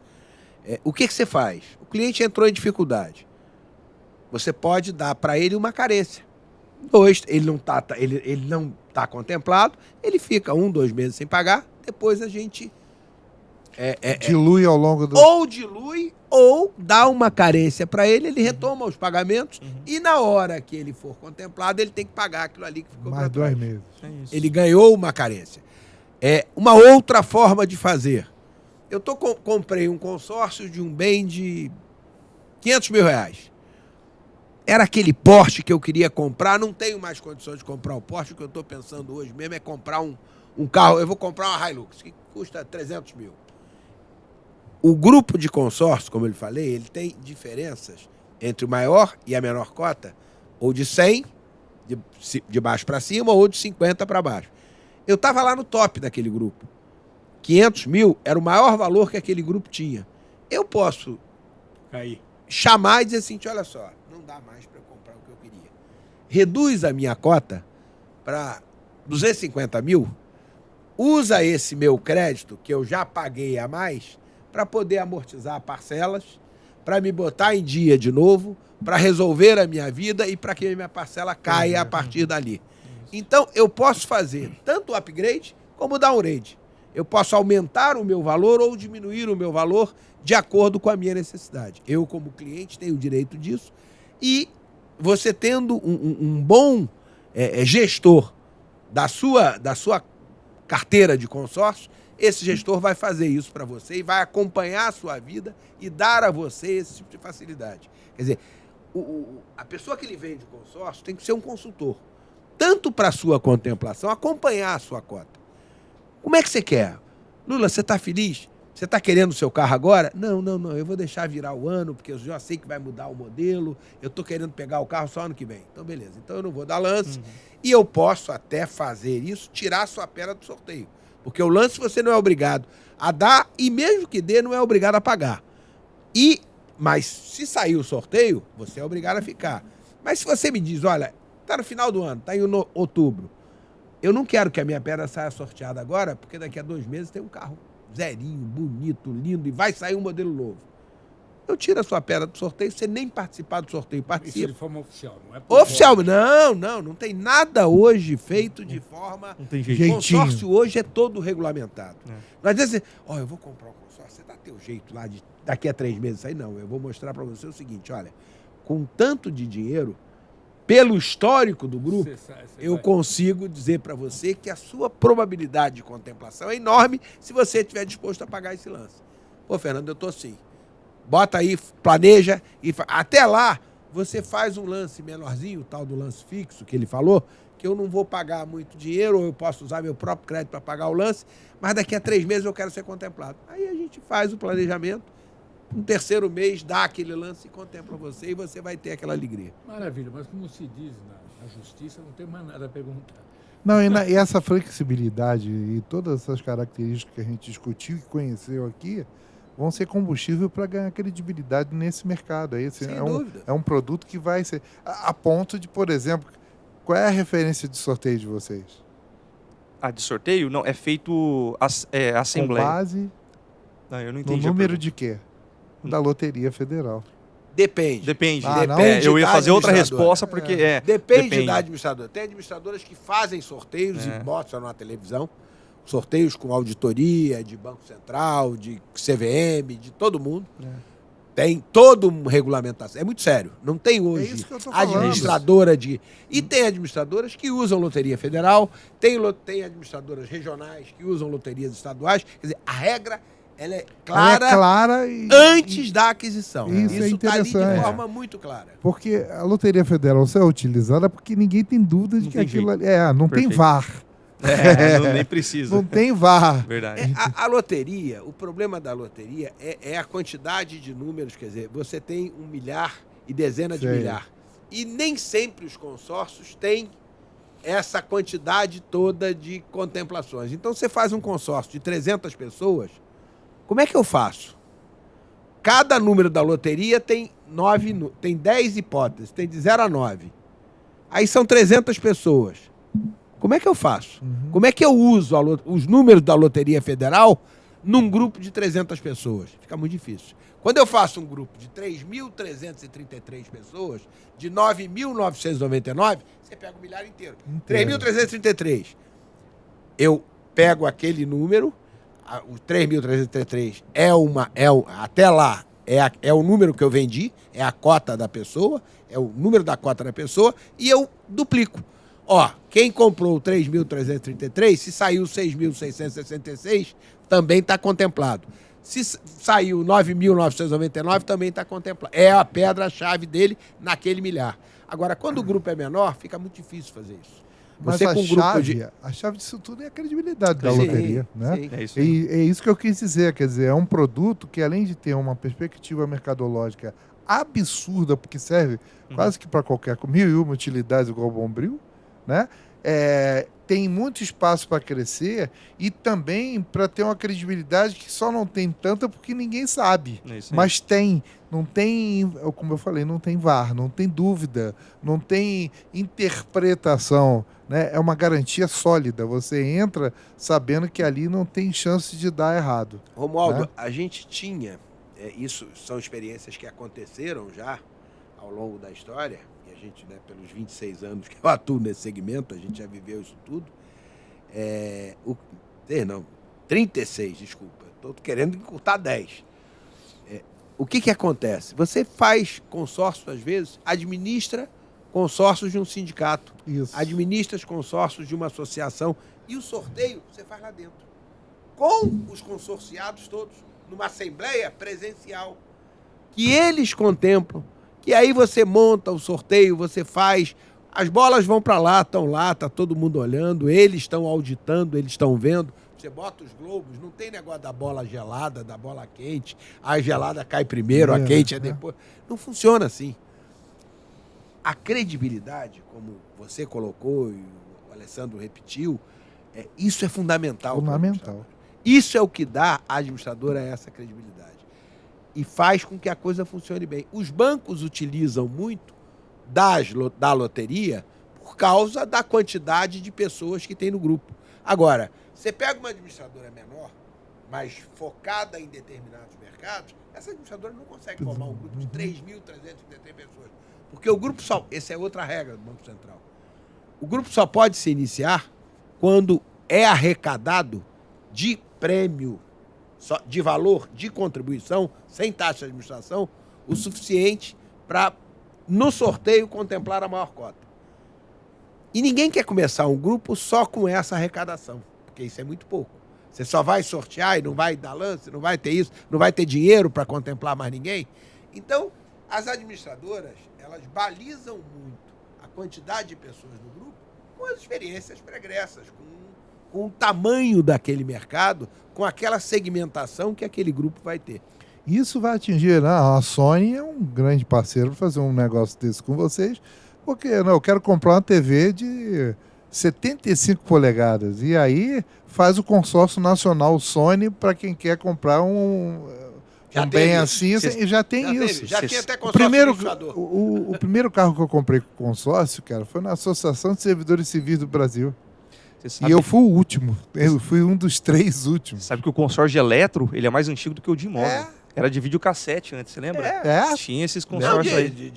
O que você faz? O cliente entrou em dificuldade. Você pode dar para ele uma carência. Ele não está contemplado, ele fica 1, 2 meses sem pagar, depois a gente Dilui ao longo do... ou dilui ou dá uma carência para ele, ele retoma os pagamentos e na hora que ele for contemplado, ele tem que pagar aquilo ali que ficou Mais pra trás. 2 meses. É isso. Ele ganhou uma carência. Uma outra forma de fazer. Eu comprei um consórcio de um bem de R$500 mil. Era aquele Porsche que eu queria comprar, não tenho mais condições de comprar o Porsche, o que eu estou pensando hoje mesmo é comprar um carro, eu vou comprar uma Hilux, que custa 300 mil. O grupo de consórcio, como eu lhe falei, ele tem diferenças entre o maior e a menor cota, ou de 100, de baixo para cima, ou de 50 para baixo. Eu estava lá no top daquele grupo. 500 mil era o maior valor que aquele grupo tinha. Eu posso chamar e dizer assim, olha só, não dá mais para eu comprar o que eu queria. Reduz a minha cota para 250 mil, usa esse meu crédito, que eu já paguei a mais, para poder amortizar parcelas, para me botar em dia de novo, para resolver a minha vida e para que a minha parcela caia a partir dali. Então, eu posso fazer tanto o upgrade como o downgrade. Eu posso aumentar o meu valor ou diminuir o meu valor de acordo com a minha necessidade. Eu, como cliente, tenho o direito disso. E você tendo um bom gestor da sua carteira de consórcio, esse gestor vai fazer isso para você e vai acompanhar a sua vida e dar a você esse tipo de facilidade. Quer dizer, a pessoa que lhe vende o consórcio tem que ser um consultor. Tanto para a sua contemplação, acompanhar a sua cota. Como é que você quer? Lula, você está feliz? Você está querendo o seu carro agora? Não, eu vou deixar virar o ano, porque eu já sei que vai mudar o modelo, eu estou querendo pegar o carro só ano que vem. Então, beleza. Então, eu não vou dar lance. E eu posso até fazer isso, tirar a sua pedra do sorteio. Porque o lance você não é obrigado a dar, e mesmo que dê, não é obrigado a pagar. Mas se sair o sorteio, você é obrigado a ficar. Mas se você me diz, olha, está no final do ano, está em outubro, eu não quero que a minha pedra saia sorteada agora, porque daqui a 2 meses tem um carro zerinho, bonito, lindo, e vai sair um modelo novo. Eu tiro a sua pedra do sorteio, você nem participar do sorteio, Isso participa. de forma oficial, não é por Oficial, fora. não tem nada hoje feito de forma... Não tem jeito. Jeitinho. O consórcio hoje é todo regulamentado. Não adianta dizer, eu vou comprar um consórcio, você dá teu jeito lá de daqui a 3 meses aí, não. Eu vou mostrar para você o seguinte, olha, com tanto de dinheiro, pelo histórico do grupo, eu consigo dizer para você que a sua probabilidade de contemplação é enorme se você estiver disposto a pagar esse lance. Pô, Fernando, eu tô assim. Bota aí, planeja e até lá você faz um lance menorzinho, o tal do lance fixo que ele falou, que eu não vou pagar muito dinheiro, ou eu posso usar meu próprio crédito para pagar o lance, mas daqui a 3 meses eu quero ser contemplado. Aí a gente faz o planejamento no terceiro mês dá aquele lance e contempla você e você vai ter aquela alegria. Maravilha, mas como se diz na justiça, não tem mais nada a perguntar. Não, e essa flexibilidade e todas essas características que a gente discutiu e conheceu aqui vão ser combustível para ganhar credibilidade nesse mercado. Esse Sem é dúvida. um produto que vai ser... A ponto de, por exemplo, qual é a referência de sorteio de vocês? Ah, de sorteio? Não, é feito assembleia. Com base Não, eu não no entendi a número pergunta. de quê? Da Loteria Federal. Depende. Depende. Ah, não? Depende Eu ia da fazer outra administradora. resposta porque Depende da administradora. Tem administradoras que fazem sorteios É. e mostram na televisão. Sorteios com auditoria, de Banco Central, de CVM, de todo mundo. Tem toda uma regulamentação. É muito sério. Não tem hoje isso que eu tô falando. administradora de... E tem administradoras que usam loteria federal, tem administradoras regionais que usam loterias estaduais. Quer dizer, a regra ela é clara, Ela é clara e... antes da aquisição. Isso é está ali de interessante. forma muito clara. Porque a Loteria Federal só é utilizada porque ninguém tem dúvida de Não que tem aquilo jeito. ali... não tem Perfeito. VAR. Nem precisa. Não tem VAR. Verdade. A loteria, o problema da loteria é a quantidade de números, quer dizer, você tem 1 milhar e dezenas de Sei. milhar. E nem sempre os consórcios têm essa quantidade toda de contemplações. Então você faz um consórcio de 300 pessoas, como é que eu faço? Cada número da loteria tem 10 hipóteses, tem de 0 a 9. Aí são 300 pessoas. Como é que eu faço? Como é que eu uso os números da Loteria Federal num grupo de 300 pessoas? Fica muito difícil. Quando eu faço um grupo de 3.333 pessoas, de 9.999, você pega o milhar inteiro. 3.333. Eu pego aquele número, o 3.333 até lá, é o número que eu vendi, é a cota da pessoa, é o número da cota da pessoa, e eu duplico. Ó, quem comprou o 3.333, se saiu 6.666, também está contemplado. Se saiu 9.999, também está contemplado. É a pedra-chave dele naquele milhar. Agora, quando o grupo é menor, fica muito difícil fazer isso. Mas Você a com um grupo chave disso tudo é a credibilidade da Sim, loteria, né? sim. É isso aí. E é isso que eu quis dizer, quer dizer, é um produto que além de ter uma perspectiva mercadológica absurda, porque serve quase que para qualquer 1001 utilidades igual o Bombril, né? Tem muito espaço para crescer e também para ter uma credibilidade que só não tem tanta porque ninguém sabe. É isso aí. Mas não tem, como eu falei, não tem VAR, não tem dúvida, não tem interpretação, né? É uma garantia sólida. Você entra sabendo que ali não tem chance de dar errado. Romualdo, né? a gente tinha, isso são experiências que aconteceram já ao longo da história, e a gente, né, pelos 26 anos que eu atuo nesse segmento, a gente já viveu isso tudo. 36, desculpa. Estou querendo encurtar 10. O que acontece? Você faz consórcio, às vezes, administra consórcios de um sindicato, Isso. administra os consórcios de uma associação, e o sorteio você faz lá dentro. Com os consorciados todos, numa assembleia presencial, que eles contemplam, que aí você monta o sorteio, você faz, as bolas vão para lá, tá todo mundo olhando, eles estão auditando, eles estão vendo. Você bota os globos, não tem negócio da bola gelada, da bola quente, a gelada cai primeiro, a quente é depois. Não funciona assim. A credibilidade, como você colocou e o Alessandro repetiu, isso é fundamental. Fundamental. Isso é o que dá à administradora essa credibilidade. E faz com que a coisa funcione bem. Os bancos utilizam muito da loteria por causa da quantidade de pessoas que tem no grupo. Agora, você pega uma administradora menor, mas focada em determinados mercados, essa administradora não consegue formar um grupo de 3.333 pessoas. Porque o grupo só... Essa é outra regra do Banco Central. O grupo só pode se iniciar quando é arrecadado de prêmio, de valor, de contribuição, sem taxa de administração, o suficiente para, no sorteio, contemplar a maior cota. E ninguém quer começar um grupo só com essa arrecadação, porque isso é muito pouco. Você só vai sortear e não vai dar lance, não vai ter isso, não vai ter dinheiro para contemplar mais ninguém. Então, as administradoras, elas balizam muito a quantidade de pessoas no grupo com as experiências pregressas, com o tamanho daquele mercado, com aquela segmentação que aquele grupo vai ter. Isso vai atingir, né? A Sony é um grande parceiro para fazer um negócio desse com vocês, porque não, eu quero comprar uma TV de 75 polegadas. E aí faz o consórcio nacional Sony para quem quer comprar um bem assim, e já tem isso. Já tinha até O consórcio primeiro, liquidificador. o primeiro carro que eu comprei com consórcio, cara, foi na Associação de Servidores Civis do Brasil. Você sabe, E eu fui o último. Eu fui um dos 3 últimos. sabe que o consórcio de eletro, ele é mais antigo do que o de imóvel. É. Era de videocassete antes, você lembra? É? Tinha esses Não, consórcios aí.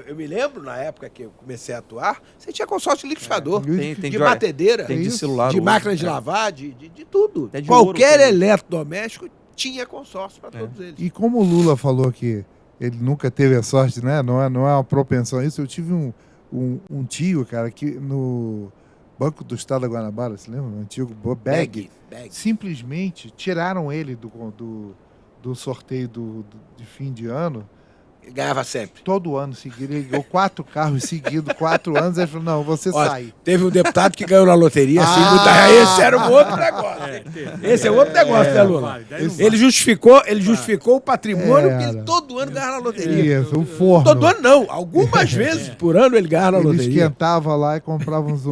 eu me lembro, na época que eu comecei a atuar, você tinha consórcio liquidificador. Tem Tem de de batedeira, Tem de Isso. celular. de hoje, máquina de né? lavar, de tudo. Até de Qualquer ouro tem. eletrodoméstico tinha consórcio para todos eles. E como o Lula falou que ele nunca teve a sorte, né? Não é uma propensão a isso. Eu tive um tio, cara, que no Banco do Estado da Guanabara, você lembra? O antigo Bag. Simplesmente tiraram ele do sorteio de fim de ano. Ganhava sempre. Todo ano seguido. Ele ganhou 4 carros seguidos, 4 anos. Ele falou, não, você Olha, sai. teve um deputado que ganhou na loteria, assim, esse era um outro negócio. Esse é outro negócio, né, Lula? Ele justificou o patrimônio que ele todo ano ganhava na loteria. Isso, o forno. Todo ano não, algumas vezes por ano ele ganhava na Ele loteria. esquentava lá e comprava uns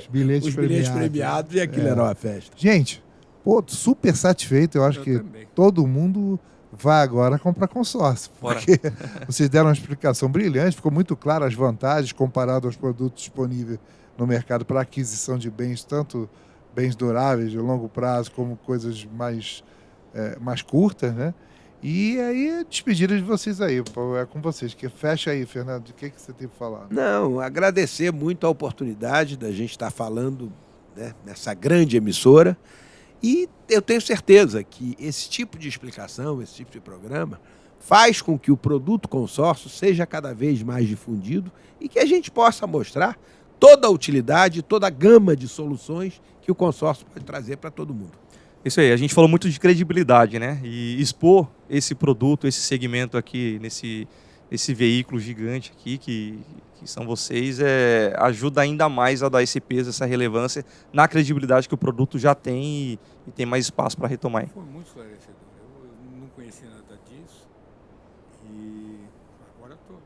bilhetes Os premiados. bilhetes premiados e aquilo era uma festa. Gente, pô, super satisfeito. Eu acho Eu que também. todo mundo vai agora comprar consórcio. Bora. Porque vocês deram uma explicação brilhante, ficou muito claro as vantagens comparado aos produtos disponíveis no mercado para aquisição de bens, tanto bens duráveis de longo prazo, como coisas mais curtas, né? E aí, despedida de vocês aí, pô, é com vocês. Que fecha aí, Fernando, o que você tem para falar? Não, agradecer muito a oportunidade da gente estar falando, né, nessa grande emissora. E eu tenho certeza que esse tipo de explicação, esse tipo de programa, faz com que o produto consórcio seja cada vez mais difundido e que a gente possa mostrar toda a utilidade, toda a gama de soluções que o consórcio pode trazer para todo mundo. Isso aí, a gente falou muito de credibilidade, né? E expor esse produto, esse segmento aqui, esse veículo gigante aqui, que são vocês, ajuda ainda mais a dar esse peso, essa relevância na credibilidade que o produto já tem e tem mais espaço para retomar. Foi muito esclarecedor. Eu não conhecia nada disso. E agora estou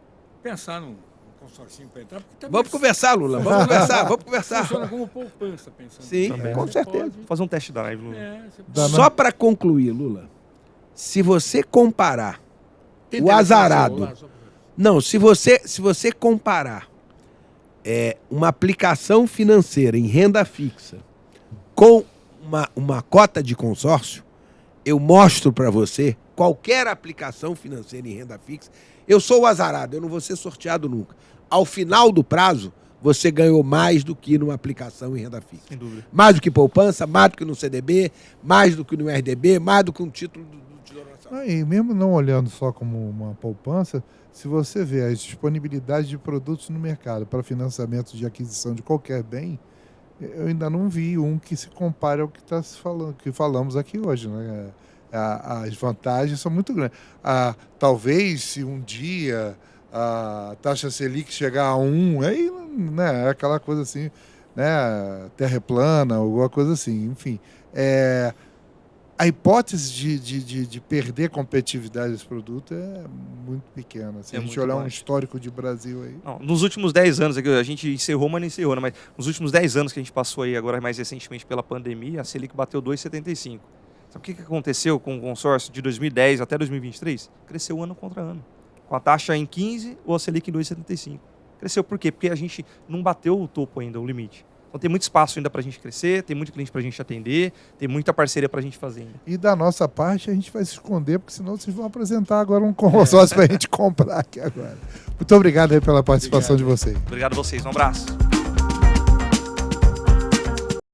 pensando num consórcio para entrar. Porque também Vamos conversar, Lula, vamos conversar. funciona como poupança, pensando. Sim, nisso. com Você certeza. pode- Fazer um test drive, Lu. você Dá pode- Só para concluir, Lula, se você comparar Tem o telefone azarado. celular, só pra- Não, se você comparar uma aplicação financeira em renda fixa com uma cota de consórcio, eu mostro para você qualquer aplicação financeira em renda fixa. Eu sou o azarado, eu não vou ser sorteado nunca. Ao final do prazo, você ganhou mais do que numa aplicação em renda fixa. Sem dúvida. Mais do que poupança, mais do que no CDB, mais do que no RDB, mais do que um título do Tesouro Nacional. E mesmo não olhando só como uma poupança, se você vê a disponibilidade de produtos no mercado para financiamento de aquisição de qualquer bem, eu ainda não vi um que se compare ao que está se falando, que falamos aqui hoje, né? As vantagens são muito grandes. Talvez se um dia a taxa Selic chegar a 1, aí, né, é aquela coisa assim, né, terra plana, alguma coisa assim, enfim. A hipótese de perder competitividade desse produto é muito pequena. Se É a gente muito olhar um baixo. histórico de Brasil aí. Não, nos últimos 10 anos, a gente encerrou, mas não encerrou, né? Mas nos últimos 10 anos que a gente passou aí, agora mais recentemente pela pandemia, a Selic bateu 2,75. Sabe o que aconteceu com o consórcio de 2010 até 2023? Cresceu ano contra ano. Com a taxa em 15 ou a Selic em 2,75. Cresceu por quê? Porque a gente não bateu o topo ainda, o limite. Então tem muito espaço ainda para a gente crescer, tem muito cliente para a gente atender, tem muita parceria para a gente fazer ainda. E da nossa parte, a gente vai se esconder, porque senão vocês vão apresentar agora um consórcio para a gente comprar aqui agora. Muito obrigado aí pela participação de vocês. Obrigado a vocês, um abraço.